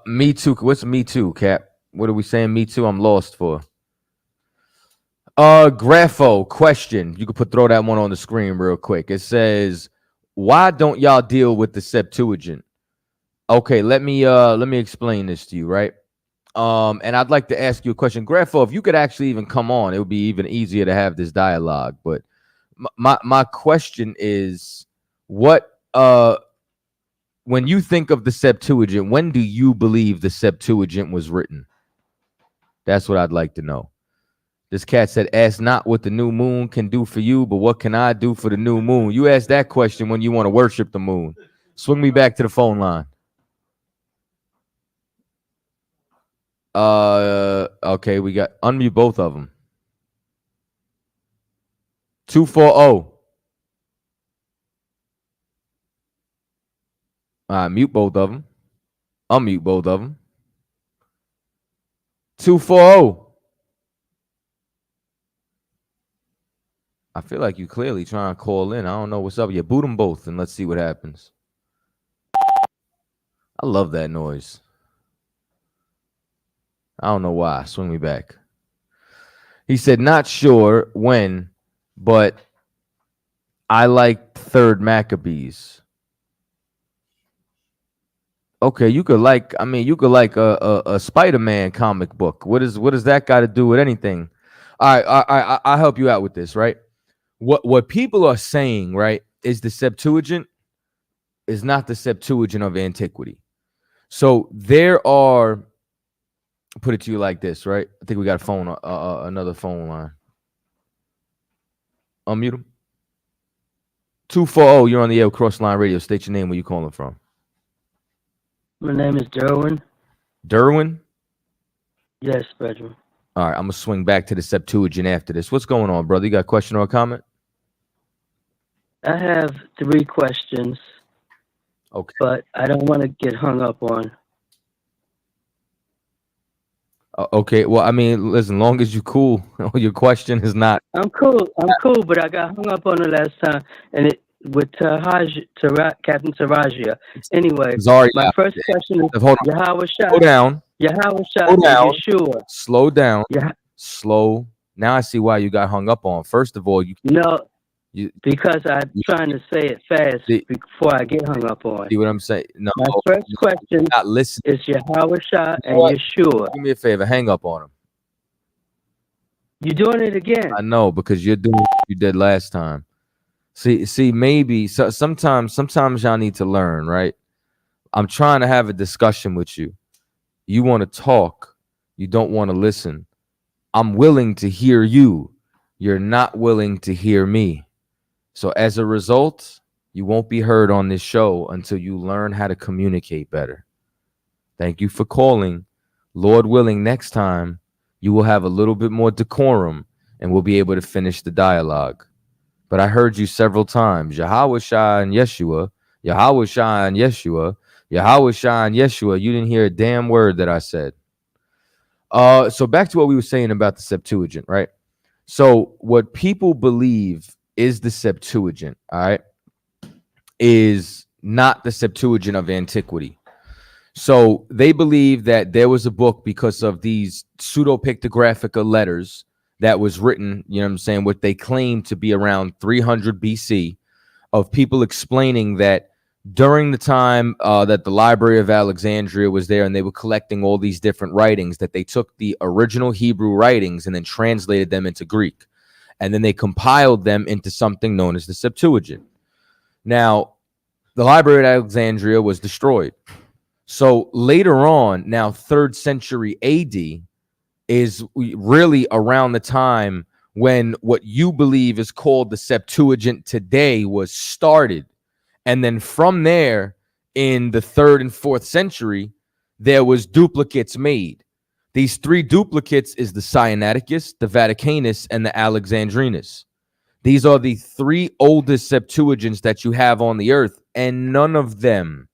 Me too. What's me too, Cap? What are we saying? Me too. I'm lost for. Grapho question. You could throw that one on the screen real quick. It says, why don't y'all deal with the Septuagint? Okay, let me explain this to you, right? And I'd like to ask you a question, Grapho. If you could actually even come on, it would be even easier to have this dialogue. But my question is, what when you think of the Septuagint, when do you believe the Septuagint was written? That's what I'd like to know. This cat said, ask not what the new moon can do for you, but what can I do for the new moon? You ask that question when you want to worship the moon. Swing me back to the phone line. Okay, we got unmute both of them. 240. Mute both of them. Unmute both of them. 240. I feel like you clearly trying to call in. I don't know what's up. Yeah, boot them both and let's see what happens. I love that noise. I don't know why. Swing me back. He said, not sure when, but I like Third Maccabees. Okay, you could like a Spider-Man comic book. What does that got to do with anything? All right, I'll help you out with this, right? What people are saying, right, is the Septuagint is not the Septuagint of antiquity. So there are, put it to you like this, right? I think we got a phone, another phone line. Unmute him. 240, you're on the air, Crossline Radio. State your name, where you calling from. My name is Derwin. Derwin? Yes, Frederick. All right, I'm going to swing back to the Septuagint after this. What's going on, brother? You got a question or a comment? I have 3 questions. Okay. But I don't want to get hung up on. Okay, well, I mean, listen, long as you cool, your question is not. I'm cool, but I got hung up on it last time, and it with Captain Taraja. Anyway, my first question is Yahweh Shah. Slow down. Yahweh Shah. Slow down. Yeshua. Slow down. Yeah. Slow. Now I see why you got hung up on. First of all, because I'm trying to say it fast before I get hung up on. See what I'm saying? No. My first question is Yahweh Shah and Yeshua. Do me a favor. Hang up on him. You're doing it again. I know, because you're doing what you did last time. See, maybe sometimes y'all need to learn, right? I'm trying to have a discussion with you. You want to talk. You don't want to listen. I'm willing to hear you. You're not willing to hear me. So as a result, you won't be heard on this show until you learn how to communicate better. Thank you for calling. Lord willing, next time you will have a little bit more decorum and we'll be able to finish the dialogue. But I heard you several times. Yahweh Shah and Yeshua. Yahweh Shah and Yeshua. Yahweh Shah and Yeshua. You didn't hear a damn word that I said. So back to what we were saying about the Septuagint, right? So what people believe is the Septuagint, all right, is not the Septuagint of antiquity. So they believe that there was a book because of these pseudo-pictographica letters that was written, you know what I'm saying, what they claim to be around 300 BC, of people explaining that during the time that the Library of Alexandria was there and they were collecting all these different writings, that they took the original Hebrew writings and then translated them into Greek. And then they compiled them into something known as the Septuagint. Now, the Library of Alexandria was destroyed. So later on, now 3rd century AD, is really around the time when what you believe is called the Septuagint today was started. And then from there, in the 3rd and 4th century, there was duplicates made. These 3 duplicates is the Sinaiticus, the Vaticanus, and the Alexandrinus. These are the 3 oldest Septuagints that you have on the earth, and none of them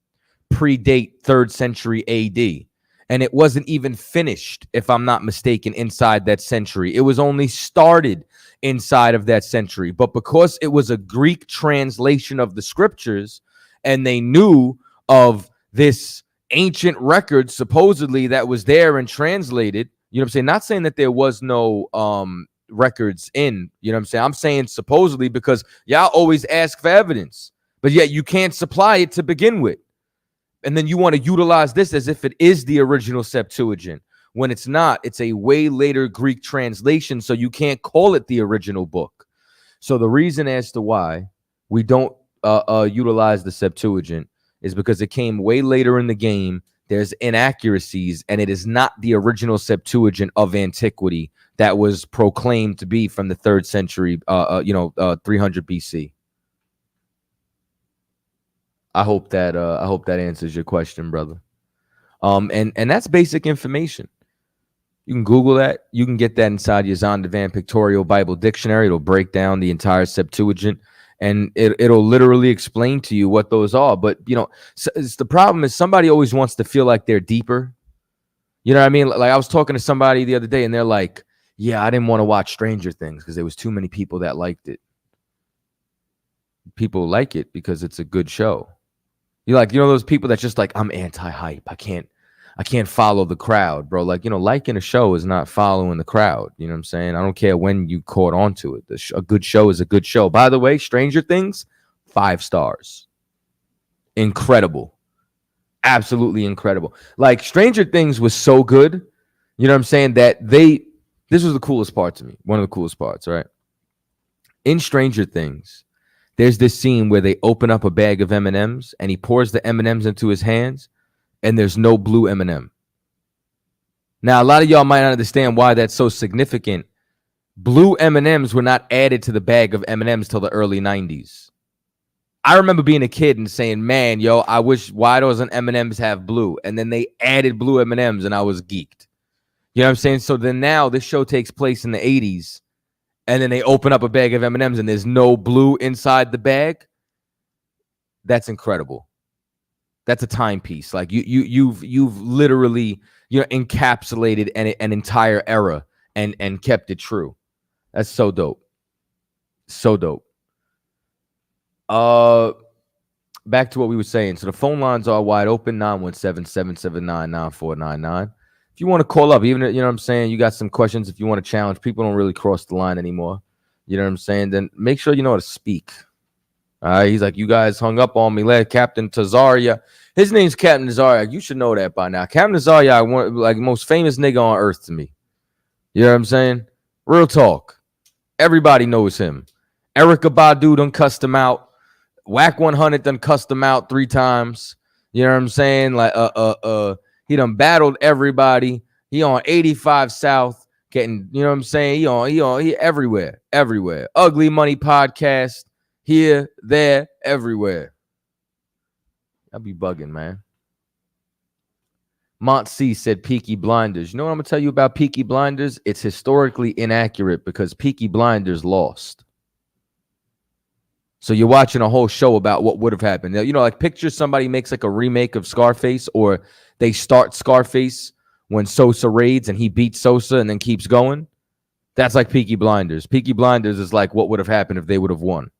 predate 3rd century AD. And it wasn't even finished, if I'm not mistaken, inside that century. It was only started inside of that century. But because it was a Greek translation of the scriptures, and they knew of this ancient record supposedly that was there and translated, you know what I'm saying? Not saying that there was no records in, you know what I'm saying? I'm saying supposedly because y'all always ask for evidence, but yet you can't supply it to begin with. And then you want to utilize this as if it is the original Septuagint, when it's not. It's a way later Greek translation, so you can't call it the original book. So the reason as to why we don't utilize the Septuagint is because it came way later in the game. There's inaccuracies, and it is not the original Septuagint of antiquity that was proclaimed to be from the 3rd century, 300 BC. I hope that answers your question, brother. And that's basic information. You can Google that. You can get that inside your Zondervan Pictorial Bible Dictionary. It'll break down the entire Septuagint, and it'll literally explain to you what those are. But, it's the problem is somebody always wants to feel like they're deeper. You know what I mean? Like I was talking to somebody the other day, and they're like, yeah, I didn't want to watch Stranger Things because there was too many people that liked it. People like it because it's a good show. You're like, those people that's just like, I'm anti-hype. I can't follow the crowd, bro. Like, liking a show is not following the crowd. You know what I'm saying? I don't care when you caught on to it. A good show is a good show. By the way, Stranger Things, 5 stars. Incredible. Absolutely incredible. Like, Stranger Things was so good, you know what I'm saying, that this was the coolest part to me. One of the coolest parts, right? In Stranger Things, there's this scene where they open up a bag of M&Ms and he pours the M&Ms into his hands, and there's no blue M&M. Now, a lot of y'all might not understand why that's so significant. Blue M&Ms were not added to the bag of M&Ms till the early 90s. I remember being a kid and saying, man, I wish, why doesn't M&Ms have blue? And then they added blue M&Ms and I was geeked. You know what I'm saying? So then now this show takes place in the 80s, and then they open up a bag of M&Ms and there's no blue inside the bag. That's incredible. That's a timepiece. Like you've literally encapsulated an entire era and kept it true. That's so dope. So dope. Back to what we were saying. So the phone lines are wide open, 917-779-9499. If you want to call up, even, you know what I'm saying, you got some questions, if you want to challenge, people don't really cross the line anymore. You know what I'm saying? Then make sure you know how to speak. All right. He's like, you guys hung up on me. Captain Tazaria. His name's Captain Tazaria. You should know that by now. Captain Tazaria, one like most famous nigga on earth to me. You know what I'm saying? Real talk. Everybody knows him. Erykah Badu done cussed him out. Whack 100 done cussed him out 3 times. You know what I'm saying? Like he done battled everybody. He on 85 South getting, you know what I'm saying? He everywhere. Ugly Money podcast. Here, there, everywhere. I'll be bugging, man. Mont C said Peaky Blinders. You know what I'm going to tell you about Peaky Blinders? It's historically inaccurate because Peaky Blinders lost. So you're watching a whole show about what would have happened. Like picture somebody makes like a remake of Scarface, or they start Scarface when Sosa raids and he beats Sosa and then keeps going. That's like Peaky Blinders. Peaky Blinders is like what would have happened if they would have won.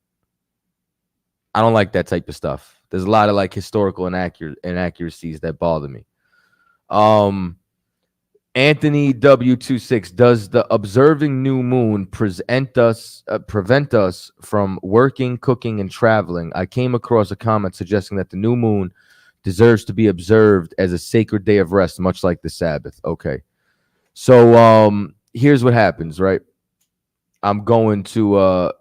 I don't like that type of stuff. There's a lot of like historical inaccuracies that bother me. Anthony W26, does the observing new moon prevent us from working, cooking, and traveling? I came across a comment suggesting that the new moon deserves to be observed as a sacred day of rest, much like the Sabbath. Okay. So here's what happens, right? I'm going to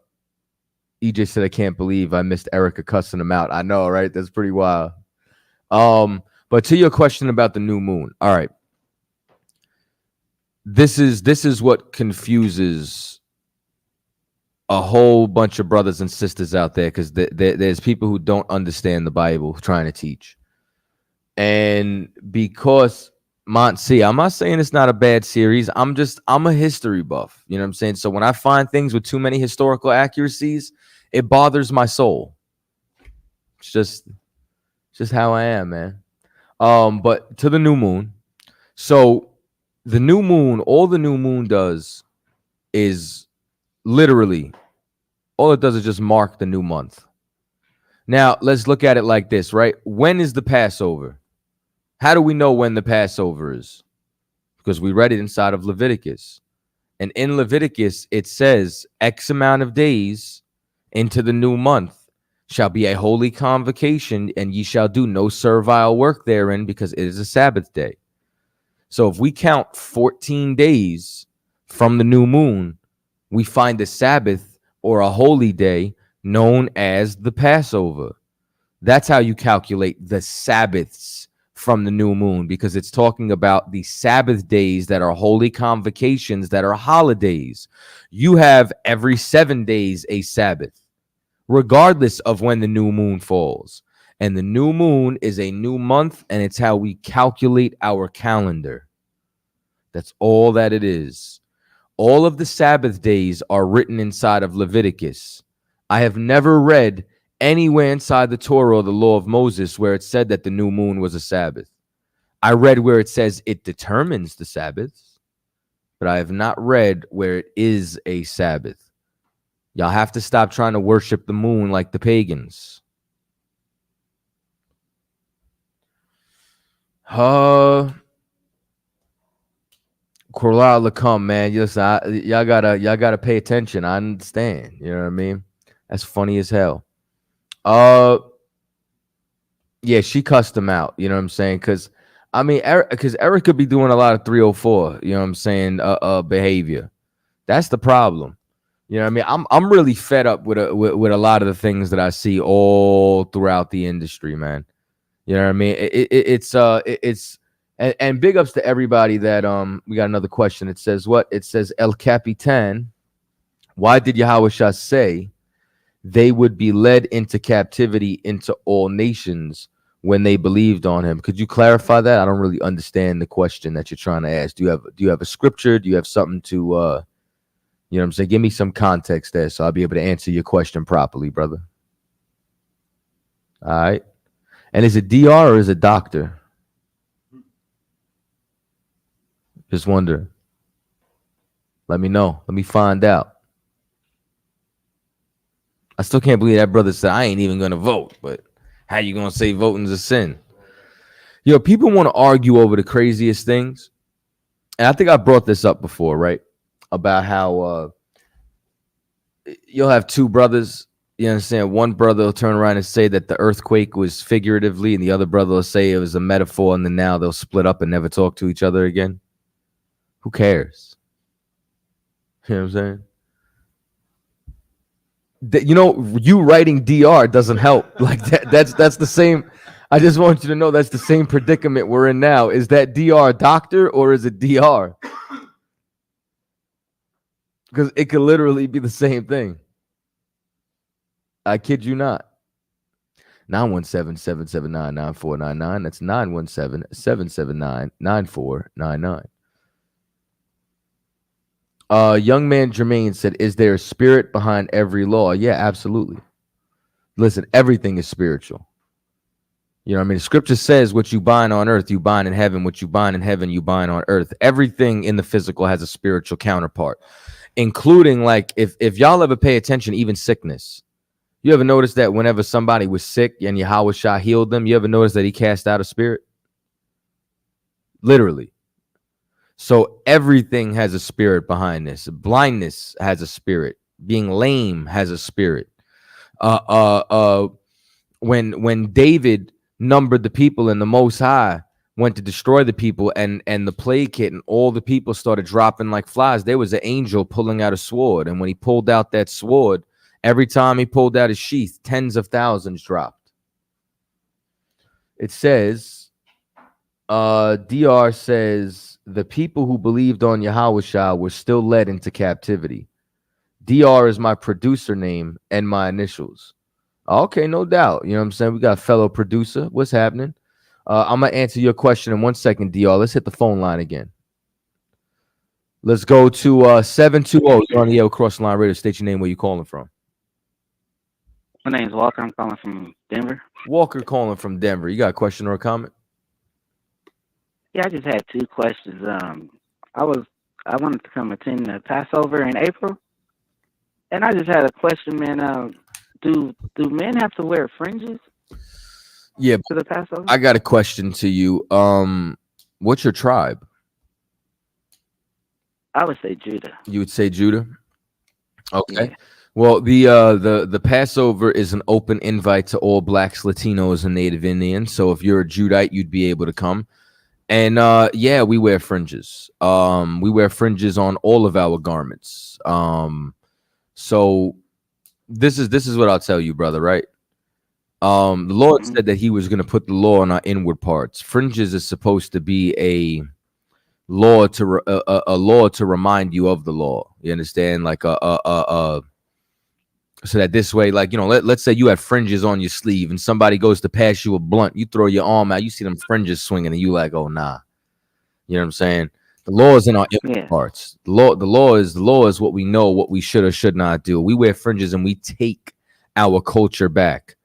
EJ said, I can't believe I missed Erykah cussing him out. I know, right? That's pretty wild. But to your question about the new moon, all right. This is what confuses a whole bunch of brothers and sisters out there, because there's people who don't understand the Bible trying to teach. And because Montse, I'm not saying it's not a bad series. I'm a history buff. You know what I'm saying? So when I find things with too many historical accuracies, it bothers my soul. It's just how I am, man. But to the new moon. So the new moon, all the new moon does is literally, all it does is just mark the new month. Now, let's look at it like this, right? When is the Passover? How do we know when the Passover is? Because we read it inside of Leviticus. And in Leviticus, it says X amount of days into the new month shall be a holy convocation, and ye shall do no servile work therein, because it is a Sabbath day. So if we count 14 days from the new moon, we find a Sabbath or a holy day known as the Passover. That's how you calculate the Sabbaths from the new moon, because it's talking about the Sabbath days that are holy convocations, that are holidays. You have every 7 days a Sabbath, regardless of when the new moon falls. And the new moon is a new month, and it's how we calculate our calendar. That's all that it is. All of the Sabbath days are written inside of Leviticus. I have never read anywhere inside the Torah or the law of Moses where it said that the new moon was a Sabbath. I read where it says it determines the Sabbaths, but I have not read where it is a Sabbath. Y'all have to stop trying to worship the moon like the pagans. Corlala come, man. Listen, y'all gotta pay attention. I understand. You know what I mean? That's funny as hell. Yeah, she cussed him out. You know what I'm saying? Because I mean, Eric could be doing a lot of 304. You know what I'm saying? Behavior. That's the problem. You know what I mean? I'm really fed up with a lot of the things that I see all throughout the industry, man. You know what I mean? It's and big ups to everybody that we got another question. It says what? It says El Capitan. Why did Yahushua say they would be led into captivity into all nations when they believed on him? Could you clarify that? I don't really understand the question that you're trying to ask. Do you have a scripture? Do you have something to you know what I'm saying? Give me some context there so I'll be able to answer your question properly, brother. All right. And is it DR or is it doctor? Just wonder. Let me know. Let me find out. I still can't believe that brother said I ain't even gonna vote, but how you gonna say voting's a sin? Yo, people want to argue over the craziest things. And I think I brought this up before, right? About how you'll have two brothers, you understand? One brother will turn around and say that the earthquake was figuratively, and the other brother will say it was a metaphor, and then now they'll split up and never talk to each other again. Who cares? You know what I'm saying? You know, you writing DR doesn't help. Like that's the same. I just want you to know that's the same predicament we're in now. Is that DR doctor or is it DR? Because it could literally be the same thing. I kid you not. 917-779-9499. That's 917-779-9499. Young man Jermaine said, is there a spirit behind every law? Yeah, absolutely. Listen, everything is spiritual. You know what I mean? The scripture says what you bind on earth, you bind in heaven. What you bind in heaven, you bind on earth. Everything in the physical has a spiritual counterpart, including like if y'all ever pay attention, even sickness. You ever notice that whenever somebody was sick and Yahushua healed them, you ever notice that he cast out a spirit? Literally. So everything has a spirit behind this. Blindness has a spirit. Being lame has a spirit. When David numbered the people and the Most High went to destroy the people and the plague hit and all the people started dropping like flies, there was an angel pulling out a sword. And when he pulled out that sword, every time he pulled out his sheath, tens of thousands dropped. It says, DR says, the people who believed on Yahushua were still led into captivity. DR is my producer name and my initials. Okay, no doubt. You know what I'm saying? We got a fellow producer. What's happening? I'm going to answer your question in 1 second, DR. Let's hit the phone line again. Let's go to 720. You're on the Yale Cross Line Radio. State your name, where you calling from. My name's Walker. I'm calling from Denver. Walker calling from Denver. You got a question or a comment? Yeah, I just had two questions. I wanted to come attend the Passover in April, and I just had a question, man. Do men have to wear fringes? Yeah, to the Passover. I got a question to you. What's your tribe? I would say Judah. You would say Judah? Okay. Yeah. Well, the Passover is an open invite to all blacks, Latinos, and Native Indians. So if you're a Judite, you'd be able to come. And yeah, we wear fringes. We wear fringes on all of our garments. So this is what I'll tell you, brother, right? The Lord said that He was going to put the law on our inward parts. Fringes is supposed to be a law to a law to remind you of the law. You understand? Like so that this way, like, you know, let's say you have fringes on your sleeve and somebody goes to pass you a blunt, you throw your arm out, you see them fringes swinging, and you like, oh nah. You know what I'm saying? The law is in our inward parts. The law is what we know, what we should or should not do. We wear fringes and we take our culture back.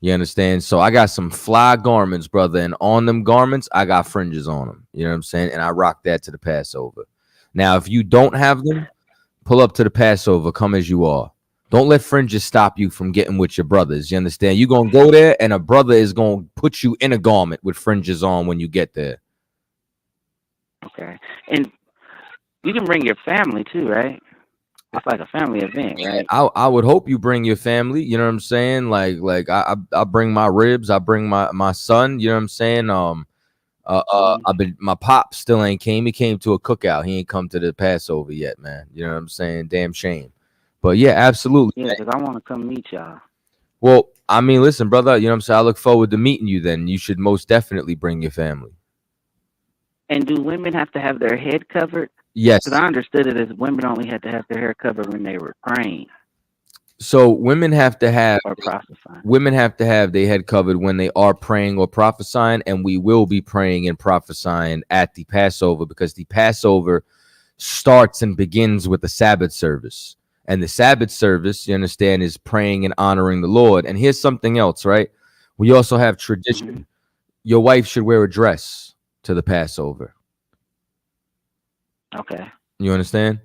You understand? So I got some fly garments, brother, and on them garments, I got fringes on them. You know what I'm saying? And I rock that to the Passover. Now, if you don't have them, pull up to the Passover, come as you are. Don't let fringes stop you from getting with your brothers. You understand? You're going to go there, and a brother is going to put you in a garment with fringes on when you get there. Okay. And you can bring your family too, right? It's like a family event, right? I would hope you bring your family. You know what I'm saying? Like I bring my ribs. I bring my son. You know what I'm saying? My pop still ain't came. He came to a cookout. He ain't come to the Passover yet, man. You know what I'm saying? Damn shame. But yeah, absolutely. Yeah, because I want to come meet y'all. Well, I mean, listen, brother. You know what I'm saying? I look forward to meeting you. Then you should most definitely bring your family. And do women have to have their head covered? Yes. Because I understood it as women only had to have their hair covered when they were praying. So women have to have or prophesying. Women have to have their head covered when they are praying or prophesying, and we will be praying and prophesying at the Passover, because the Passover starts and begins with the Sabbath service. And the Sabbath service, you understand, is praying and honoring the Lord. And here's something else, right? We also have tradition. Mm-hmm. Your wife should wear a dress to the Passover. Okay. You understand?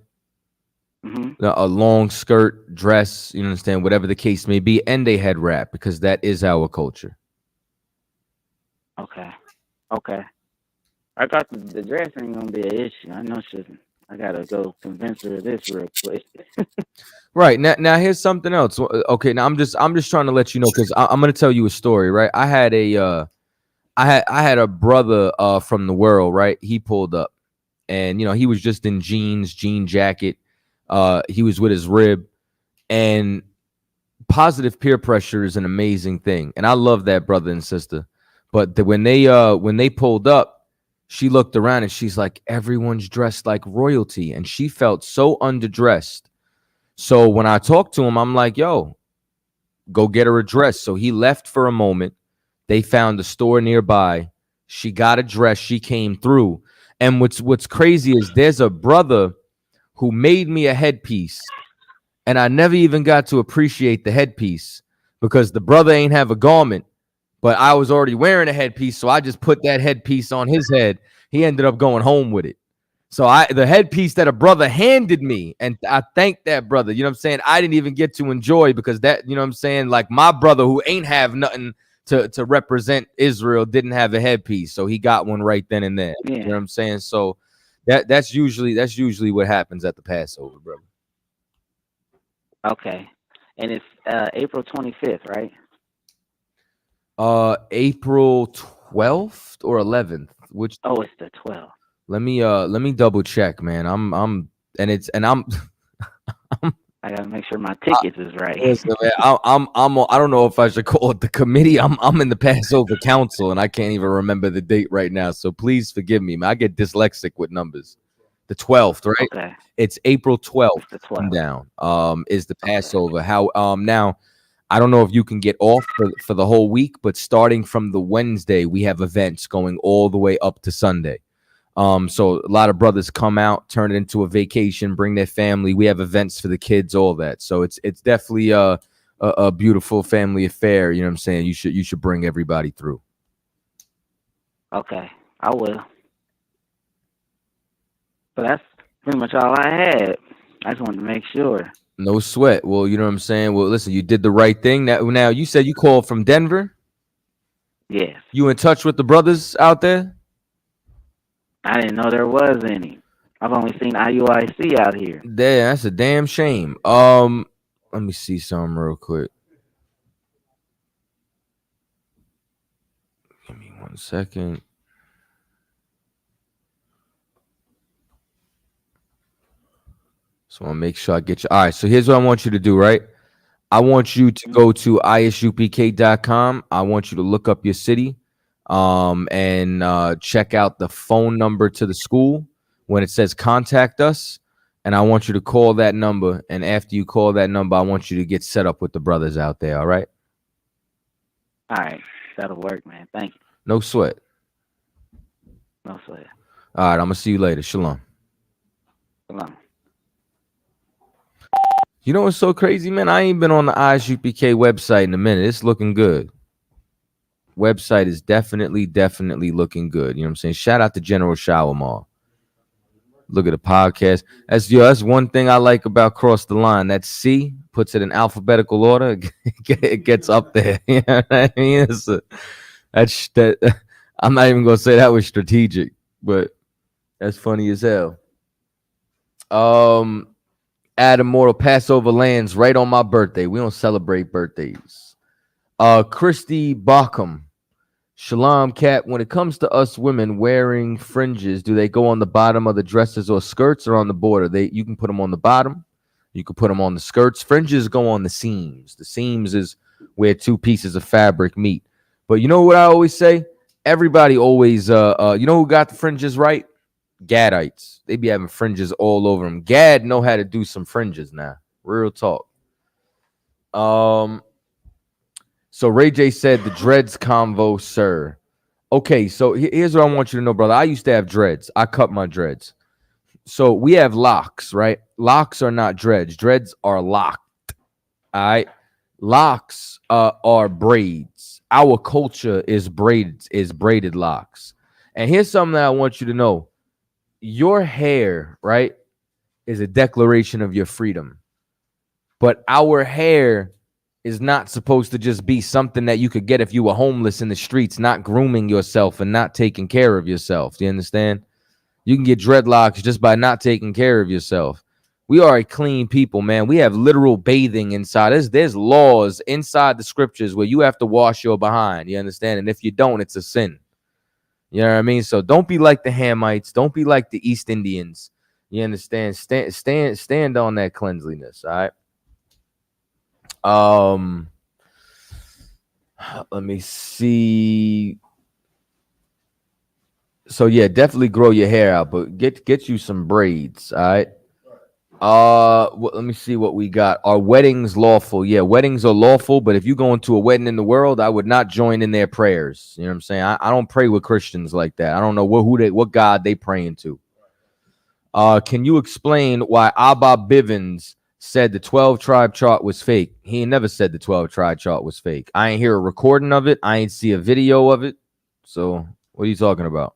Mm-hmm. A long skirt, dress, you understand, whatever the case may be, and a head wrap, because that is our culture. Okay. I got the dress ain't gonna be an issue. I know I gotta go convince her of this real quick. Right now, here's something else. Okay, now I'm just trying to let you know, because I'm gonna tell you a story. Right, I had a brother from the world. Right, he pulled up, and you know, he was just in jean jacket. He was with his rib, and positive peer pressure is an amazing thing, and I love that brother and sister. But when they pulled up, she looked around and she's like, everyone's dressed like royalty, and she felt so underdressed. So when I talked to him, I'm like, yo, go get her a dress. So he left for a moment. They found a store nearby. She got a dress. She came through. And what's crazy is there's a brother who made me a headpiece, and I never even got to appreciate the headpiece because the brother ain't have a garment, but I was already wearing a headpiece, so I just put that headpiece on his head. He ended up going home with it. So the headpiece that a brother handed me, and I thank that brother, you know what I'm saying? I didn't even get to enjoy, because that, you know what I'm saying? Like, my brother who ain't have nothing to represent Israel didn't have a headpiece. So he got one right then and there. Yeah. You know what I'm saying? So that's usually what happens at the Passover, brother. Okay. And it's April 25th, right? April 12th or 11th? Which? Oh, it's the 12th. Let me double check, man. I'm I gotta make sure my tickets is right. Listen, man, I don't know if I should call it the committee. I'm in the Passover Council, and I can't even remember the date right now. So please forgive me, man. I get dyslexic with numbers. The 12th, right? Okay. It's April 12th. The 12th. Down. Is the Passover. Okay. How now? I don't know if you can get off for the whole week, but starting from the Wednesday, we have events going all the way up to Sunday. So a lot of brothers come out, turn it into a vacation, bring their family. We have events for the kids, all that. So it's definitely a beautiful family affair. You know what I'm saying? You should bring everybody through. Okay, I will. But that's pretty much all I had. I just wanted to make sure. No sweat. Well, you know what I'm saying? Well, listen, you did the right thing. Now you said you called from Denver? Yes. You in touch with the brothers out there? I didn't know there was any. I've only seen IUIC out here. Yeah, that's a damn shame. Let me see something real quick. Give me 1 second. So I'll make sure I get you. All right, so here's what I want you to do, right? I want you to go to isupk.com. I want you to look up your city and check out the phone number to the school when it says contact us. And I want you to call that number. And after you call that number, I want you to get set up with the brothers out there. All right? All right. That'll work, man. Thank you. No sweat. No sweat. All right. I'm going to see you later. Shalom. Shalom. You know what's so crazy, man? I ain't been on the ISUPK website in a minute. It's looking good. Website is definitely looking good. You know what I'm saying? Shout out to General Shower Mall. Look at the podcast. That's one thing I like about Cross the Line. That C puts it in alphabetical order. It gets up there. You know what I mean? I'm not even gonna say that was strategic, but that's funny as hell. Adam Mortal Passover lands right on my birthday. We don't celebrate birthdays. Christy Bacham. Shalom, Cat. When it comes to us women wearing fringes, do they go on the bottom of the dresses or skirts or on the border? You can put them on the bottom. You can put them on the skirts. Fringes go on the seams. The seams is where two pieces of fabric meet. But you know what I always say? Everybody always, you know who got the fringes right? Gadites. They be having fringes all over them. Gad know how to do some fringes now. Real talk. So Ray J said the dreads convo, sir. Okay, so here's what I want you to know, brother. I used to have dreads. I cut my dreads. So we have locks, right? Locks are not dreads. Dreads are locked. All right. Locks are braids. Our culture is braided locks. And here's something that I want you to know. Your hair, right, is a declaration of your freedom. But our hair is not supposed to just be something that you could get if you were homeless in the streets, not grooming yourself and not taking care of yourself. Do you understand? You can get dreadlocks just by not taking care of yourself. We are a clean people, man. We have literal bathing inside. There's laws inside the scriptures where you have to wash your behind. You understand? And if you don't, it's a sin. You know what I mean? So don't be like the Hamites. Don't be like the East Indians. You understand? Stand on that cleanliness. All right. Let me see. So yeah, definitely grow your hair out, but get you some braids. All right. Let me see what we got. Are weddings lawful? Yeah, weddings are lawful, but if you go into a wedding in the world, I would not join in their prayers. You know what I'm saying? I don't pray with Christians like that. I don't know what God they praying to. Can you explain why Abba Bivens said the 12-tribe chart was fake? He ain't never said the 12-tribe chart was fake. I ain't hear a recording of it. I ain't see a video of it. So what are you talking about?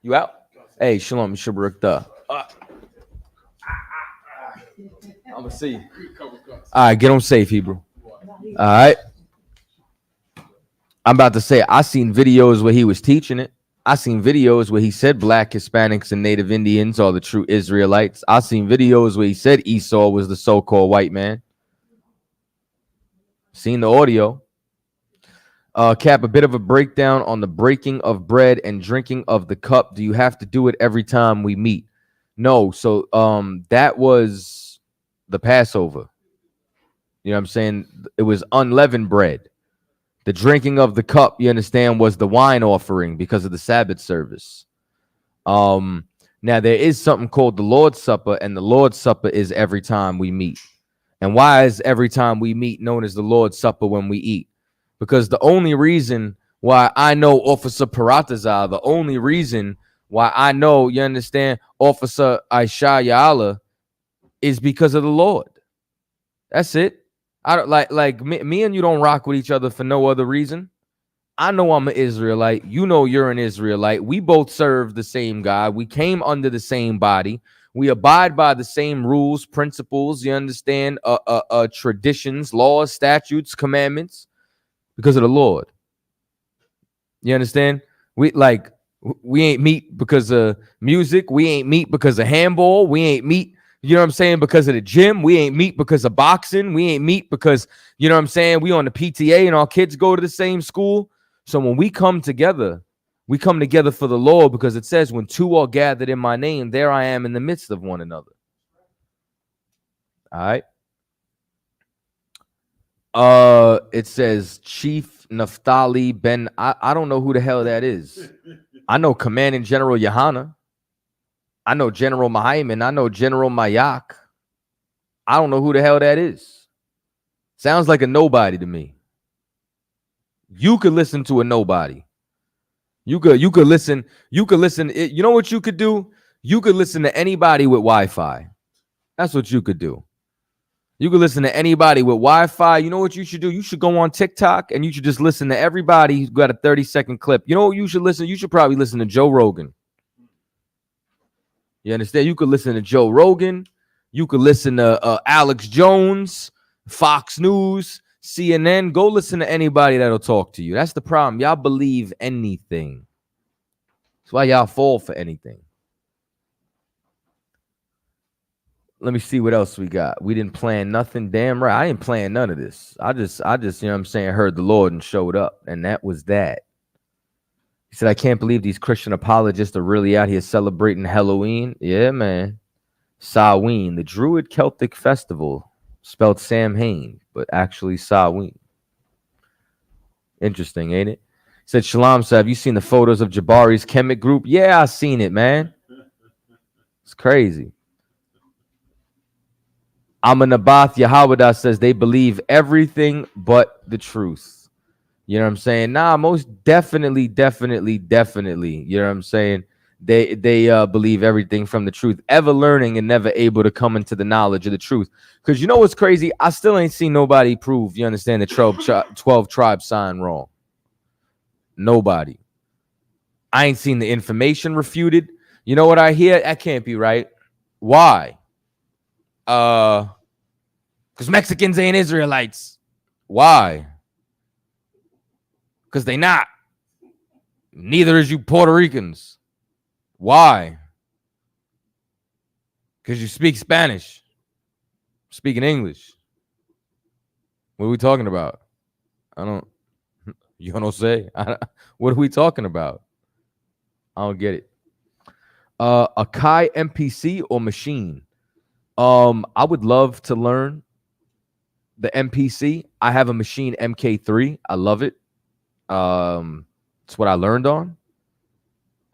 You out? Hey, shalom, Shabbarukta. I'm gonna see you. All right, get on safe, Hebrew. All right. I'm about to say, I seen videos where he was teaching it. I seen videos where he said black Hispanics and Native Indians are the true Israelites. I seen videos where he said Esau was the so-called white man. Seen the audio. Cap, a bit of a breakdown on the breaking of bread and drinking of the cup. Do you have to do it every time we meet? No. So that was the Passover. You know what I'm saying? It was unleavened bread. The drinking of the cup, you understand, was the wine offering because of the Sabbath service. Now there is something called the Lord's Supper, and the Lord's Supper is every time we meet. And why is every time we meet known as the Lord's Supper when we eat? Because the only reason why I know Officer Paratazar, the only reason why I know, you understand, Officer Aisha Ya'ala is because of the Lord. That's it. I don't like me and you don't rock with each other for no other reason. I know I'm an Israelite. You know you're an Israelite. We both serve the same God. We came under the same body. We abide by the same rules, principles, you understand, traditions, laws, statutes, commandments. Because of the Lord. You understand? We ain't meet because of music. We ain't meet because of handball. We ain't meet, you know what I'm saying, because of the gym. We ain't meet because of boxing. We ain't meet because, you know what I'm saying, we on the PTA and our kids go to the same school. So when we come together for the Lord, because it says when two are gathered in my name, there I am in the midst of one another. right. It says Chief Naftali Ben. I don't know who the hell that is. I know Commanding General Yohana. I know General Mahayman. I know General Mayak. I don't know who the hell that is. Sounds like a nobody to me. You could listen to a nobody. You could listen. You know what you could do? You could listen to anybody with Wi-Fi. That's what you could do. You could listen to anybody with Wi-Fi. You know what you should do? You should go on TikTok and you should just listen to everybody who's got a 30-second clip. You know what you should listen? You should probably listen to Joe Rogan. You understand? You could listen to Joe Rogan. You could listen to Alex Jones, Fox News, CNN. Go listen to anybody that'll talk to you. That's the problem. Y'all believe anything. That's why y'all fall for anything. Let me see what else we got. We didn't plan nothing. Damn right. I didn't plan none of this. I just, you know what I'm saying, heard the Lord and showed up. And that was that. He said, I can't believe these Christian apologists are really out here celebrating Halloween. Yeah, man. Samhain, the Druid Celtic festival, spelled Samhain, but actually Samhain. Interesting, ain't it? He said, Shalom, sir, have you seen the photos of Jabari's Kemet group? Yeah, I seen it, man. It's crazy. Amanabath Yahwadah says they believe everything but the truth. You know what I'm saying? Nah, most definitely. You know what I'm saying? They believe everything from the truth, ever learning and never able to come into the knowledge of the truth. Because you know what's crazy? I still ain't seen nobody prove, you understand, the 12 tribe sign wrong. Nobody. I ain't seen the information refuted. You know what I hear? That can't be right. Why? Because Mexicans ain't Israelites. Why? Because they not. Neither is you Puerto Ricans. Why? Because you speak Spanish. Speaking English. What are we talking about? You don't say. What are we talking about? I don't get it. A Kai MPC or machine? I would love to learn the MPC. I have a machine MK3. I love it. It's what I learned on.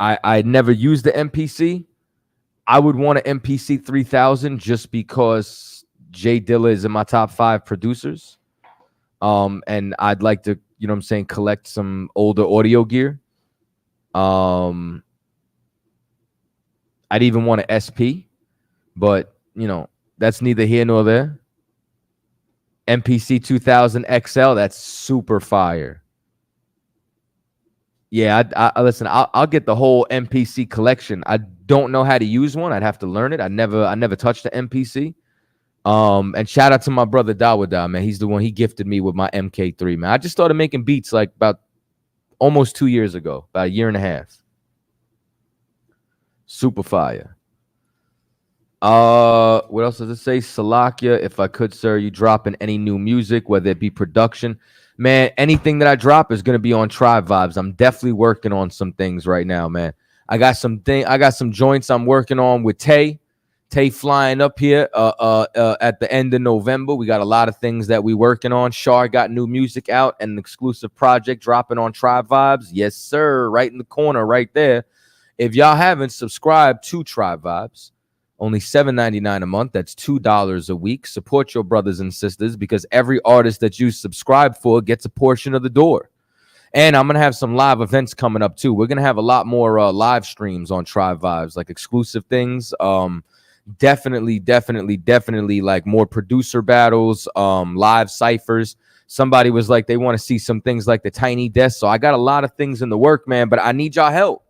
I never used the MPC. I would want an MPC 3000 just because Jay Dilla is in my top 5 producers. And I'd like to, you know what I'm saying, collect some older audio gear. I'd even want an SP, but you know, that's neither here nor there. MPC 2000 XL, that's super fire. Yeah, I listen, I'll get the whole MPC collection. I don't know how to use one. I'd have to learn it. I never touched the MPC. And shout out to my brother Dawada, man. He's the one, he gifted me with my MK3, man. I just started making beats like about almost 2 years ago, about a year and a half. Super fire. What else does it say? Salakia, if I could, sir, you dropping any new music, whether it be production? Man, anything that I drop is gonna be on Tribe Vibes. I'm definitely working on some things right now, man. I got some joints I'm working on with Tay. Tay flying up here at the end of November. We got a lot of things that we working on. Shar got new music out and an exclusive project dropping on Tribe Vibes. Yes, sir. Right in the corner, right there. If y'all haven't subscribed to Tribe Vibes, only $7.99 a month. That's $2 a week. Support your brothers and sisters because every artist that you subscribe for gets a portion of the door. And I'm going to have some live events coming up too. We're going to have a lot more live streams on Tribe Vibes, like exclusive things. Definitely like more producer battles, live ciphers. Somebody was like, they want to see some things like the Tiny Desk. So I got a lot of things in the work, man, but I need y'all help.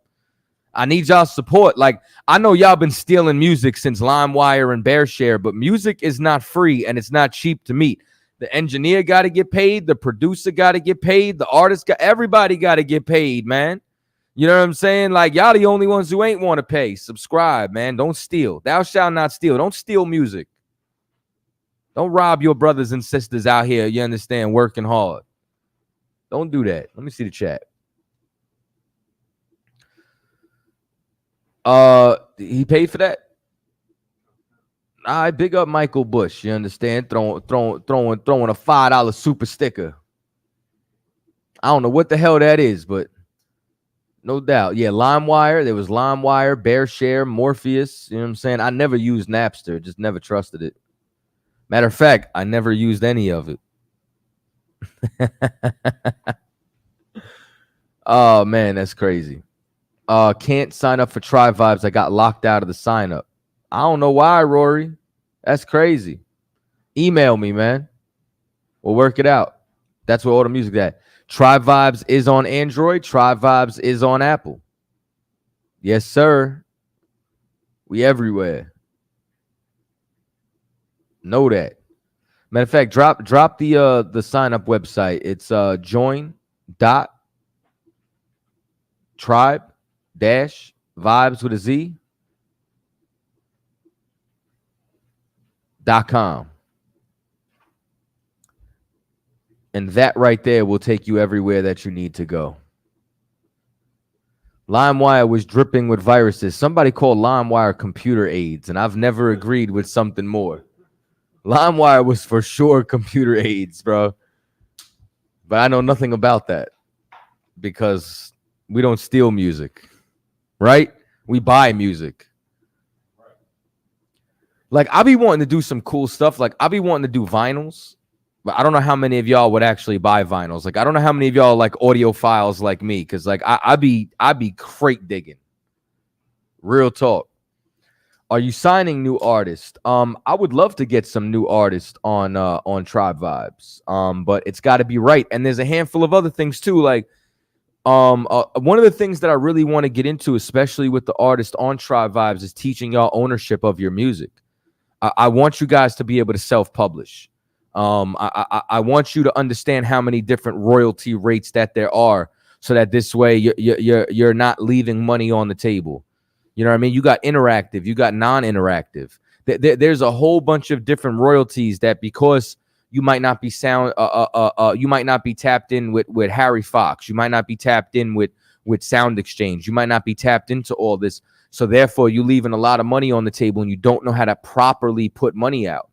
I need y'all support. Like, I know y'all been stealing music since LimeWire and BearShare, but music is not free and it's not cheap to meet. The engineer got to get paid. The producer got to get paid. The artist everybody got to get paid, man. You know what I'm saying? Like, y'all the only ones who ain't want to pay. Subscribe, man. Don't steal. Thou shalt not steal. Don't steal music. Don't rob your brothers and sisters out here, you understand, working hard. Don't do that. Let me see the chat. He paid for that? I big up Michael Bush. You understand? Throwing a $5 super sticker. I don't know what the hell that is, but no doubt. Yeah, LimeWire. There was LimeWire, BearShare, Morpheus. You know what I'm saying? I never used Napster. Just never trusted it. Matter of fact, I never used any of it. Oh, man, that's crazy. Can't sign up for Tribe Vibes. I got locked out of the sign up. I don't know why, Rory. That's crazy. Email me, man. We'll work it out. That's where all the music at. Tribe Vibes is on Android. Tribe Vibes is on Apple. Yes, sir. We everywhere. Know that. Matter of fact, drop the sign up website. It's join.tribe-vibes with a Z.com. And that right there will take you everywhere that you need to go. LimeWire was dripping with viruses. Somebody called LimeWire computer AIDS, and I've never agreed with something more. LimeWire was for sure computer AIDS, bro. But I know nothing about that because we don't steal music, right? We buy music. Like, I be wanting to do some cool stuff. Like, I be wanting to do vinyls. But I don't know how many of y'all would actually buy vinyls. Like, I don't know how many of y'all like audiophiles like me, because like I be crate digging. Real talk. Are you signing new artists? I would love to get some new artists on Tribe Vibes. But it's got to be right. And there's a handful of other things too. Like, one of the things that I really want to get into, especially with the artist on Tribe Vibes, is teaching y'all ownership of your music. I want you guys to be able to self-publish. I want you to understand how many different royalty rates that there are, so that this way you're not leaving money on the table. You know what I mean? You got interactive, you got non-interactive. There's a whole bunch of different royalties that, because you might not be you might not be tapped in with Harry Fox, you might not be tapped in with Sound Exchange, you might not be tapped into all this. So therefore, you're leaving a lot of money on the table, and you don't know how to properly put money out.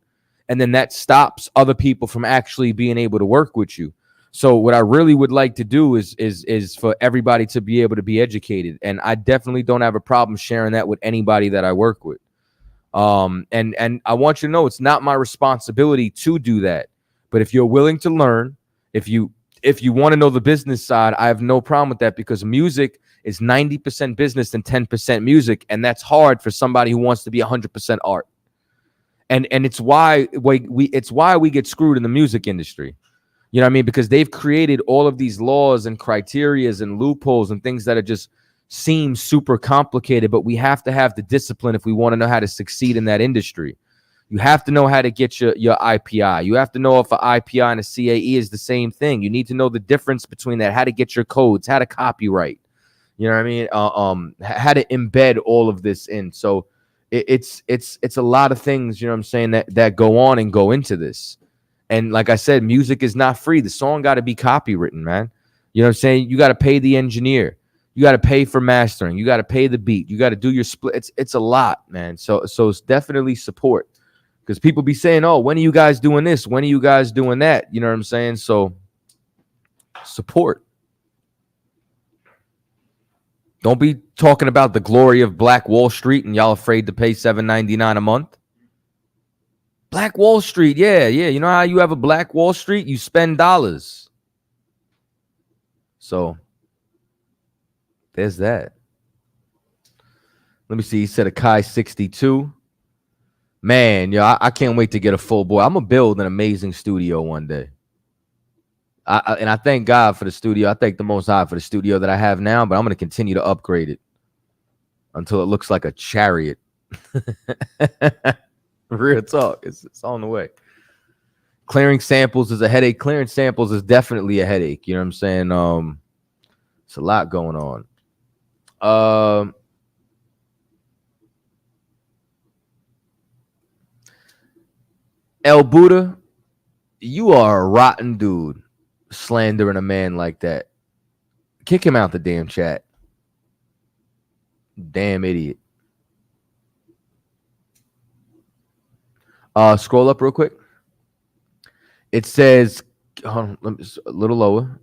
And then that stops other people from actually being able to work with you. So what I really would like to do is for everybody to be able to be educated. And I definitely don't have a problem sharing that with anybody that I work with. And I want you to know it's not my responsibility to do that. But if you're willing to learn, if you want to know the business side, I have no problem with that, because music is 90% business and 10% music. And that's hard for somebody who wants to be 100% art. And it's why we get screwed in the music industry. You know what I mean? Because they've created all of these laws and criterias and loopholes and things that are just seem super complicated, but we have to have the discipline if we want to know how to succeed in that industry. You have to know how to get your IPI. You have to know if an IPI and a CAE is the same thing. You need to know the difference between that, how to get your codes, how to copyright. You know what I mean? How to embed all of this in. So it's a lot of things, you know what I'm saying, that go on and go into this. And like I said, music is not free. The song got to be copywritten, man. You know what I'm saying? You got to pay the engineer. You got to pay for mastering. You got to pay the beat. You got to do your split. It's a lot, man. So it's definitely support, because people be saying, oh, when are you guys doing this? When are you guys doing that? You know what I'm saying? So support. Don't be talking about the glory of Black Wall Street and y'all afraid to pay $7.99 a month. Black Wall Street, yeah. You know how you have a Black Wall Street? You spend dollars. So there's that. Let me see. He said a Kai 62. Man, yo, I can't wait to get a full board. I'm going to build an amazing studio one day. And I thank God for the studio. I thank the Most High for the studio that I have now, but I'm going to continue to upgrade it until it looks like a chariot. Real talk. It's on the way. Clearing samples is a headache. Clearing samples is definitely a headache. You know what I'm saying? It's a lot going on. El Buddha, you are a rotten dude. Slandering a man like that. Kick him out the damn chat. Damn idiot. Scroll up real quick. It says, hold on, a little lower.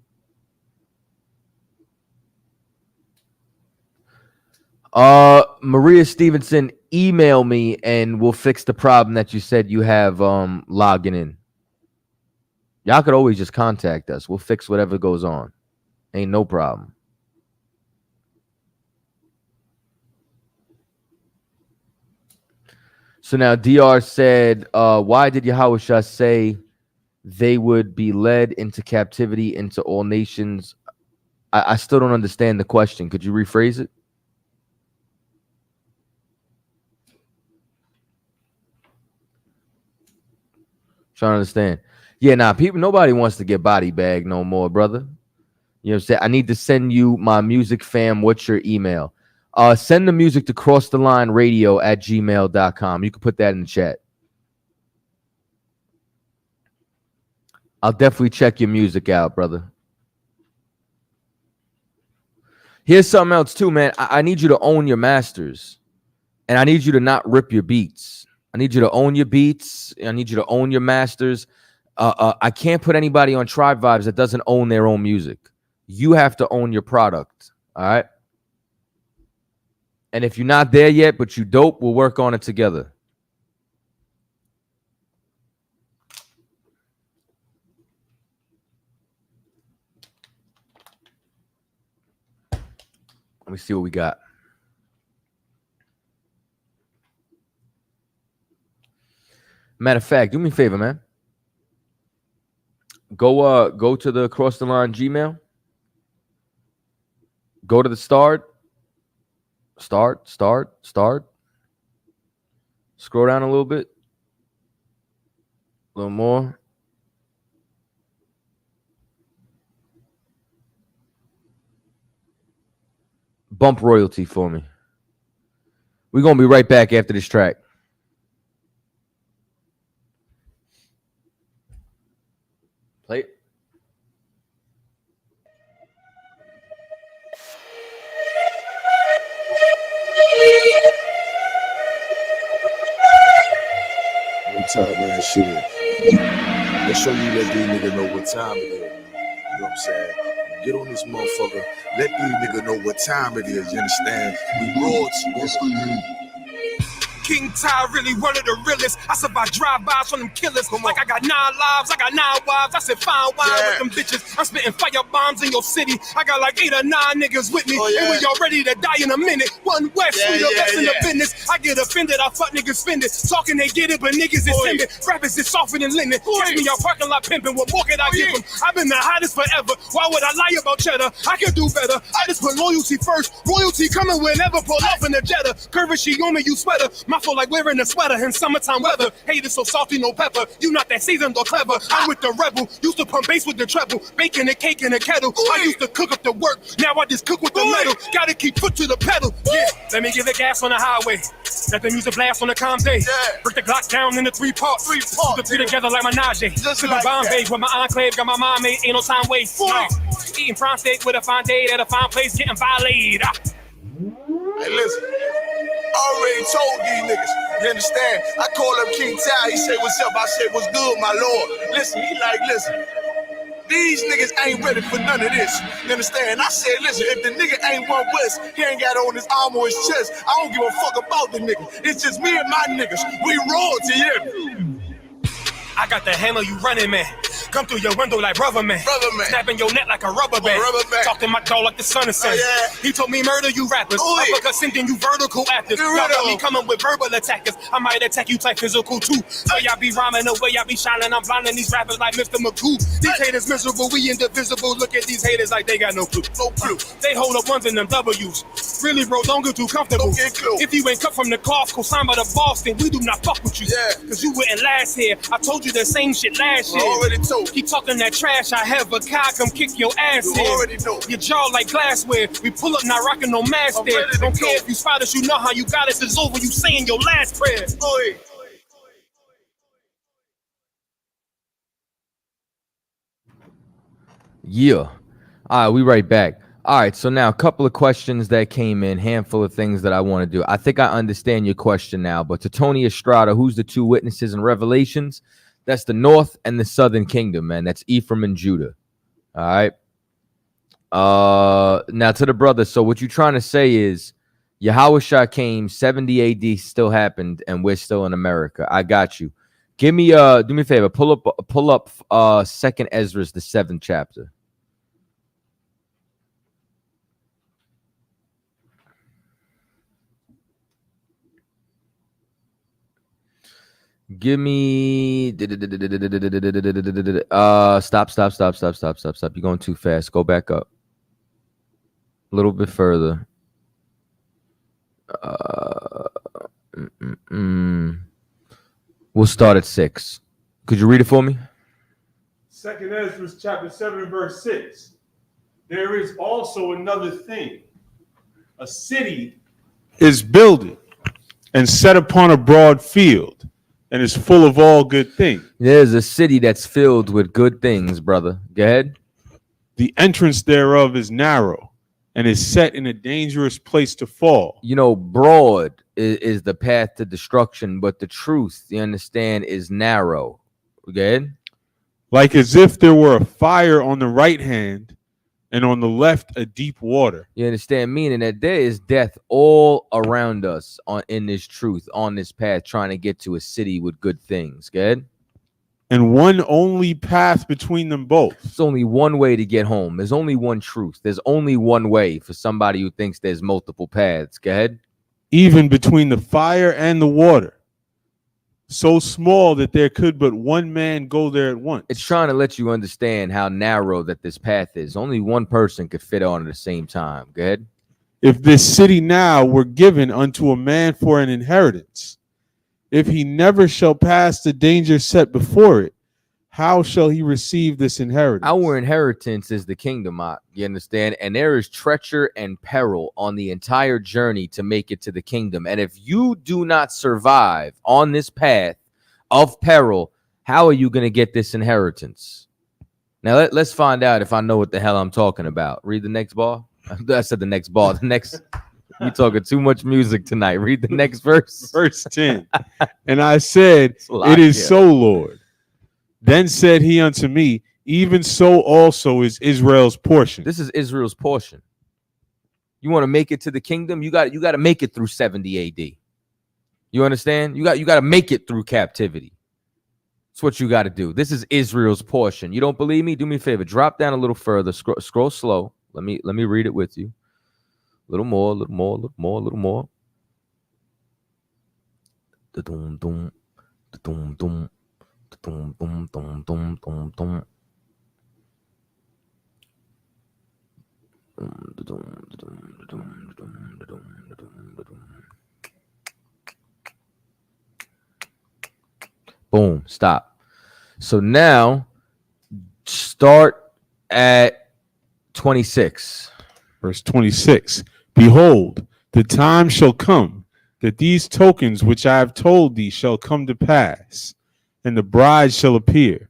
Maria Stevenson, email me and we'll fix the problem that you said you have logging in. Y'all could always just contact us. We'll fix whatever goes on. Ain't no problem. So now DR said, why did Yahushua say they would be led into captivity into all nations? I still don't understand the question. Could you rephrase it? Trying to understand. Yeah, nah, people, nobody wants to get body bagged no more, brother. You know what I'm saying? I need to send you my music fam. What's your email? Send the music to crossthelineradio@gmail.com. You can put that in the chat. I'll definitely check your music out, brother. Here's something else too, man. I need you to own your masters. And I need you to not rip your beats. I need you to own your beats. I need you to own your masters. I can't put anybody on Tribe Vibes that doesn't own their own music. You have to own your product. All right. And if you're not there yet, but you dope, we'll work on it together. Let me see what we got. Matter of fact, do me a favor, man. Go to the Cross the Line Gmail. Go to the start. Scroll down a little bit. A little more. Bump royalty for me. We're going to be right back after this track. Play it. One time, man, shit. Let's show you, let these niggas know what time it is. You know what I'm saying? Get on this motherfucker. Let these niggas know what time it is. You understand? We broads. King Ty really one of the realest. I survive drive-bys from them killers. Like I got 9 lives, I got 9 wives. I said fine wine with them bitches. I'm spitting fire bombs in your city. I got like 8 or 9 niggas with me. And we all ready to die in a minute. One West, we the best in the business. I get offended, I fuck niggas spend it. Talking they get it, but niggas is timid. Rappers is softer than linen. Catch me out parking lot pimping. What more could I give them? I've been the hottest forever. Why would I lie about cheddar? I can do better. I just put loyalty first. Royalty coming whenever. Pull up in the Jetta. Curvacy on me, you sweater. My feel like wearing a sweater in summertime weather. Haters so salty, no pepper. You not that seasoned or clever. I'm with the rebel. Used to pump bass with the treble. Baking a cake in a kettle. I used to cook up the work. Now I just cook with the metal. Gotta keep foot to the pedal. Yeah, let me give the gas on the highway. Let the music blast on the calm day. Break the Glock down into 3 parts. Put the 3 together like my Najee. Just like Bombay with my enclave. Got my mom made. Ain't no time waste. No. Eating prime steak with a fine date at a fine place. Getting violated. Hey, listen. Already told these niggas. You understand? I call him King Ty. He say, what's up? I say, what's good, my lord? Listen, he like, listen. These niggas ain't ready for none of this. You understand? I said, listen, if the nigga ain't one West, he ain't got on his arm or his chest. I don't give a fuck about the nigga. It's just me and my niggas. We royalty, yeah. I got the hammer, you running, man. Come through your window like brother man. Snapping your neck like a rubber band. Talking my dog like the sun is saying. He told me murder you rappers. Uppercut sending you vertical actors. Y'all got me coming with verbal attackers. I might attack you type physical too. So y'all be rhyming the way y'all be shining. I'm blinding these rappers like Mr. Magoo. These haters miserable, we indivisible. Look at these haters like they got no clue. No clue. They hold up ones in them W's. Really, bro, don't get too comfortable. If you ain't cut from the cloth, co-signed by the boss, then we do not fuck with you. Cause you wouldn't last here. I told you the same shit last year. Already told. Keep talking that trash. I have a car come kick your ass in. Already know. Your jaw like glassware. We pull up, not rocking no mask there. Don't care if you spot us, you know how you got us. It's over. You saying your last prayer. Yeah. All right, we right back. All right, so now a couple of questions that came in, handful of things that I want to do. I think I understand your question now, but to Tony Estrada, who's the two witnesses in Revelations? That's the north and the southern kingdom, man. That's Ephraim and Judah. All right. Now to the brother. So what you're trying to say is Yahushua came, 70 AD still happened, and we're still in America. I got you. Do me a favor. Pull up 2nd Ezra, the 7th chapter. Give me stop. You're going too fast. Go back up a little bit further. We'll start at 6. Could you read it for me? 2nd Ezra chapter 7 verse 6. There is also another thing. A city is builded and set upon a broad field, and is full of all good things. There's a city that's filled with good things, brother. Go ahead. The entrance thereof is narrow, and is set in a dangerous place to fall. You know, broad is the path to destruction, but the truth, you understand, is narrow. Go ahead. Like as if there were a fire on the right hand, and on the left a deep water. You understand? Meaning that there is death all around us in this truth, on this path, trying to get to a city with good things. Good. And one only path between them both. There's only one way to get home. There's only one truth. There's only one way for somebody who thinks there's multiple paths. Go ahead. Even between the fire and the water. So small that there could but one man go there at once. It's trying to let you understand how narrow that this path is. Only one person could fit on at the same time. Go ahead. If this city now were given unto a man for an inheritance, if he never shall pass the danger set before it, how shall he receive this inheritance? Our inheritance is the kingdom, you understand? And there is treacher and peril on the entire journey to make it to the kingdom. And if you do not survive on this path of peril, how are you going to get this inheritance? Now, let's find out if I know what the hell I'm talking about. Read the next bar. I said the next bar. The next... You're talking too much music tonight. Read the next verse. Verse 10. And I said, it is so, Lord. Then said he unto me, even so also is Israel's portion. This is Israel's portion. You want to make it to the kingdom? You got to make it through 70 AD. You understand? You got to make it through captivity. That's what you got to do. This is Israel's portion. You don't believe me? Do me a favor. Drop down a little further. Scroll slow. Let me read it with you. A little more, a little more, a little more, a little more. Da-dum, dum, da-dum, dum. Boom, boom, boom, boom, boom, boom. Boom, stop. So now start at 26. Verse 26. Behold, the time shall come that these tokens which I have told thee shall come to pass. And the bride shall appear,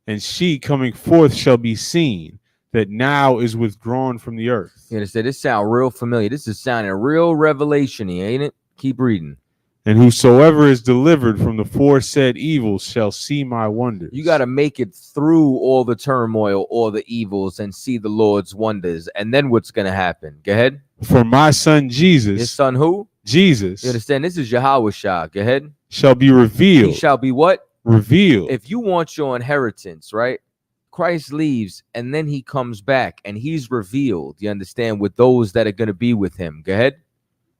and she coming forth shall be seen, that now is withdrawn from the earth. You understand? This sound real familiar. This is sounding real revelation-y, ain't it? Keep reading. And whosoever is delivered from the foresaid evils shall see my wonders. You got to make it through all the turmoil, all the evils, and see the Lord's wonders. And then what's going to happen? Go ahead. For my son Jesus. Your son who? Jesus. You understand? This is Yahushua. Go ahead. Shall be revealed. He shall be what? Revealed. If you want your inheritance, right? Christ leaves and then he comes back and he's revealed, you understand, with those that are going to be with him. Go ahead.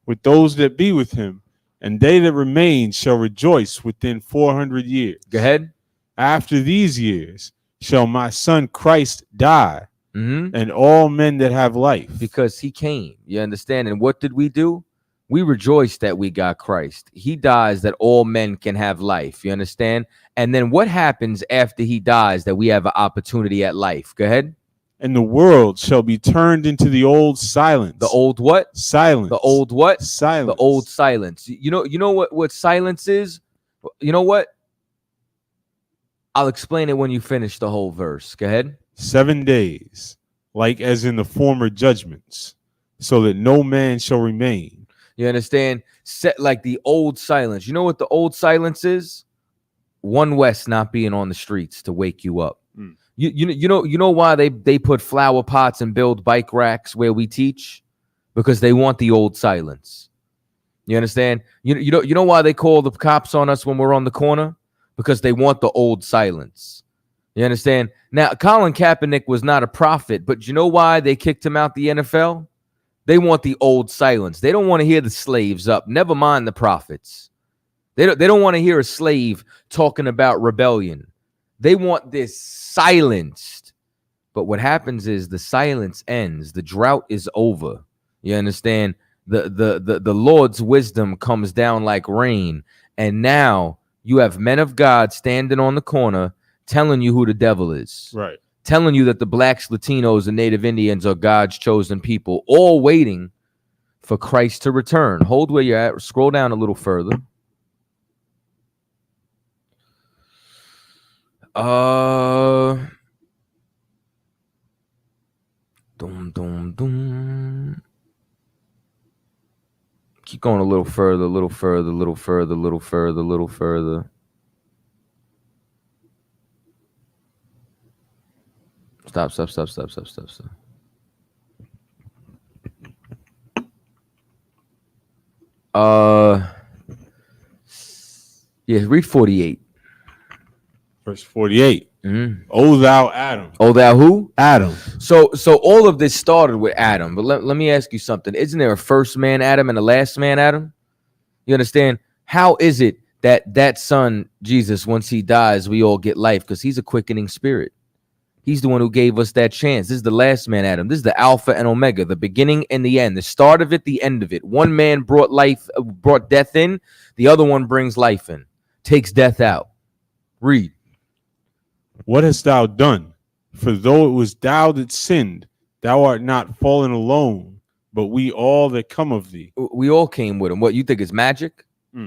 With those that be with him, and they that remain shall rejoice within 400 years. Go ahead. After these years shall my son Christ die, and all men that have life. Because he came, you understand? And what did we do? We rejoice that we got Christ. He dies that all men can have life. You understand? And then what happens after he dies that we have an opportunity at life? Go ahead. And the world shall be turned into the old silence. The old what? Silence. The old what? Silence. The old silence. You know what silence is? You know what? I'll explain it when you finish the whole verse. Go ahead. 7 days like as in the former judgments, so that no man shall remain. You understand? Set like the old silence. You know what the old silence is? One West not being on the streets to wake you up. You know why they put flower pots and build bike racks where we teach? Because they want the old silence. You understand? You know why they call the cops on us when we're on the corner? Because they want the old silence. You understand? Now, Colin Kaepernick was not a prophet, but you know why they kicked him out the NFL? They want the old silence. They don't want to hear the slaves up. Never mind the prophets. They don't want to hear a slave talking about rebellion. They want this silenced. But what happens is the silence ends. The drought is over. You understand? The Lord's wisdom comes down like rain. And now you have men of God standing on the corner telling you who the devil is. Right. Telling you that the blacks, Latinos, and Native Indians are God's chosen people, all waiting for Christ to return. Hold where you're at. Scroll down a little further. Keep going a little further, a little further, a little further, a little further, a little further. Stop. Yeah, read 48. Verse 48. O thou Adam. Oh, thou who? Adam. So all of this started with Adam. But let me ask you something. Isn't there a first man Adam and a last man Adam? You understand? How is it that son, Jesus, once he dies, we all get life? Because he's a quickening spirit. He's the one who gave us that chance. This is the last man Adam. This is the Alpha and Omega, the beginning and the end, the start of it, the end of it. One man brought death in. The other one brings life in, takes death out. Read. What hast thou done? For though it was thou that sinned, thou art not fallen alone, but we all that come of thee. We all came with him. What, you think it's magic?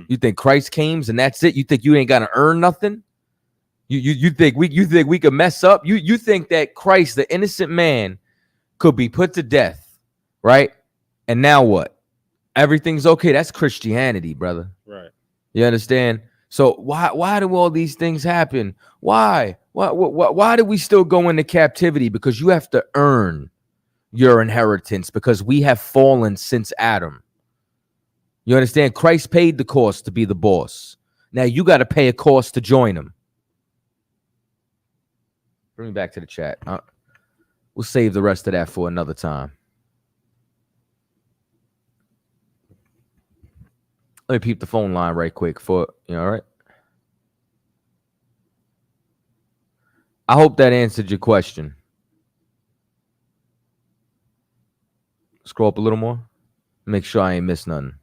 You think Christ came and that's it? You think you ain't got to earn nothing? You think we could mess up? You think that Christ, the innocent man, could be put to death, right? And now what? Everything's okay. That's Christianity, brother. Right. You understand? So why do all these things happen? Why do we still go into captivity? Because you have to earn your inheritance, because we have fallen since Adam. You understand? Christ paid the cost to be the boss. Now you got to pay a cost to join him. Bring me back to the chat. We'll save the rest of that for another time. Let me peep the phone line right quick for you. All right. I hope that answered your question. Scroll up a little more. Make sure I ain't missed nothing.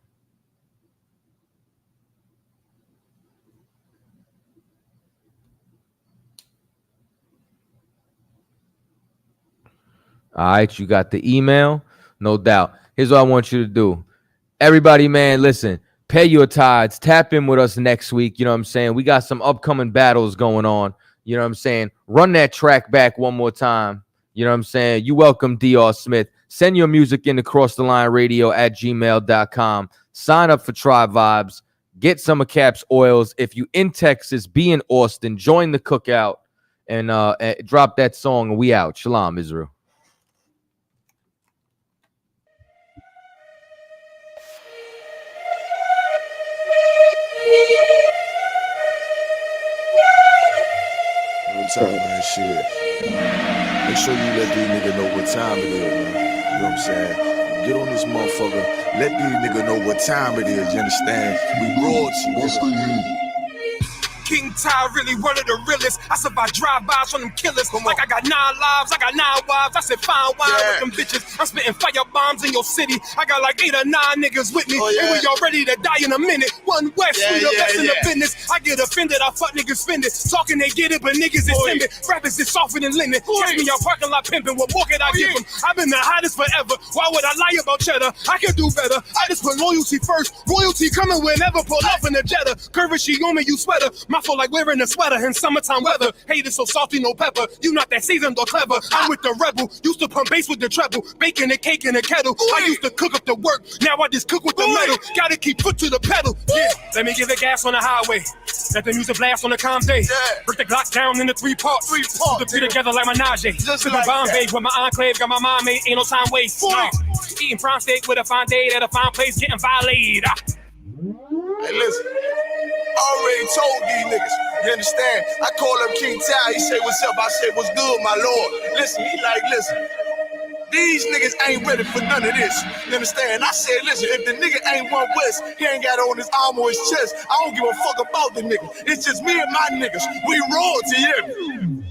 All right, you got the email, no doubt. Here's what I want you to do. Everybody, man, listen, pay your tithes. Tap in with us next week. You know what I'm saying? We got some upcoming battles going on. You know what I'm saying? Run that track back one more time. You know what I'm saying? You welcome DR Smith. Send your music in to crossthelineradio@gmail.com. Sign up for Tribe Vibes. Get some of Cap's oils. If you in Texas, be in Austin, join the cookout and drop that song and we out. Shalom, Israel. Time, man, shit. Make sure you let these niggas know what time it is, man. You know what I'm saying? Get on this motherfucker. Let these niggas know what time it is, you understand? We brought you. King Ty really one of the realest. I survive drive-bys from them killers. Like I got 9 lives, I got 9 wives. I said fine wine with them bitches. I'm spitting fire bombs in your city. I got like 8 or 9 niggas with me. And we all ready to die in a minute. One West, we the best in the business. I get offended, I fuck niggas spend it. Talking they get it, but niggas is timid. Rappers is softer than linen. Catch me out parking lot pimping. What more could I give them? I've been the hottest forever. Why would I lie about cheddar? I can do better. I just put loyalty first. Royalty coming whenever. Pull up in the Jetta. Curvacy on me, you sweater. My flow like wearing a sweater in summertime weather. Hate is so salty, no pepper. You not that seasoned or clever. I'm with the rebel. Used to pump bass with the treble. Baking a cake in a kettle. I used to cook up the work. Now I just cook with the metal. Gotta keep foot to the pedal. Yeah, let me give it gas on the highway. Let the music blast on the calm day. Break the Glock down into three parts. Put the three together like my Najee. Just like Bombay with my enclave. Got my mind made. Ain't no time waste. Eating prime steak with a fine date at a fine place. Getting violated. Hey, listen. Already told these niggas. You understand? I call him King Ty. He say, what's up? I say, what's good, my lord? Listen, he like, listen. These niggas ain't ready for none of this. You understand? I said, listen, if the nigga ain't one West, he ain't got it on his arm or his chest. I don't give a fuck about the nigga. It's just me and my niggas. We royalty, yeah.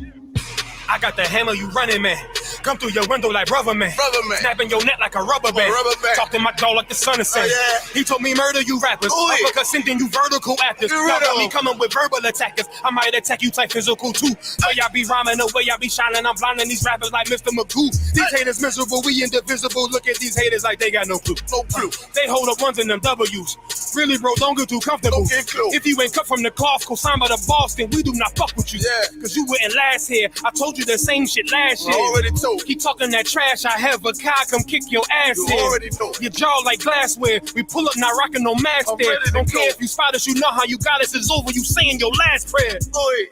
I got the hammer, you running, man. Come through your window like rubber man. Snapping your neck like a rubber band. Talking my jaw like the sun is saying. He told me murder you rappers. Because sending you vertical actors. Y'all got me coming with verbal attackers. I might attack you type physical too. So y'all be rhyming the way y'all be shining. I'm blinding these rappers like Mr. Magoo. These haters miserable, we indivisible. Look at these haters like they got no clue. No clue. They hold up ones in them W's. Really, bro, don't get too comfortable. If you ain't cut from the cloth, co-signed by the boss, then we do not fuck with you. Cause you wouldn't last here. I told you the same shit last year. Already told. Keep talking that trash, I have a car come kick your ass in. Already know. Your jaw like glassware. We pull up not rocking no mask there. Don't care if you spot us, you know how you got us. It's over, you saying your last prayer. Boy.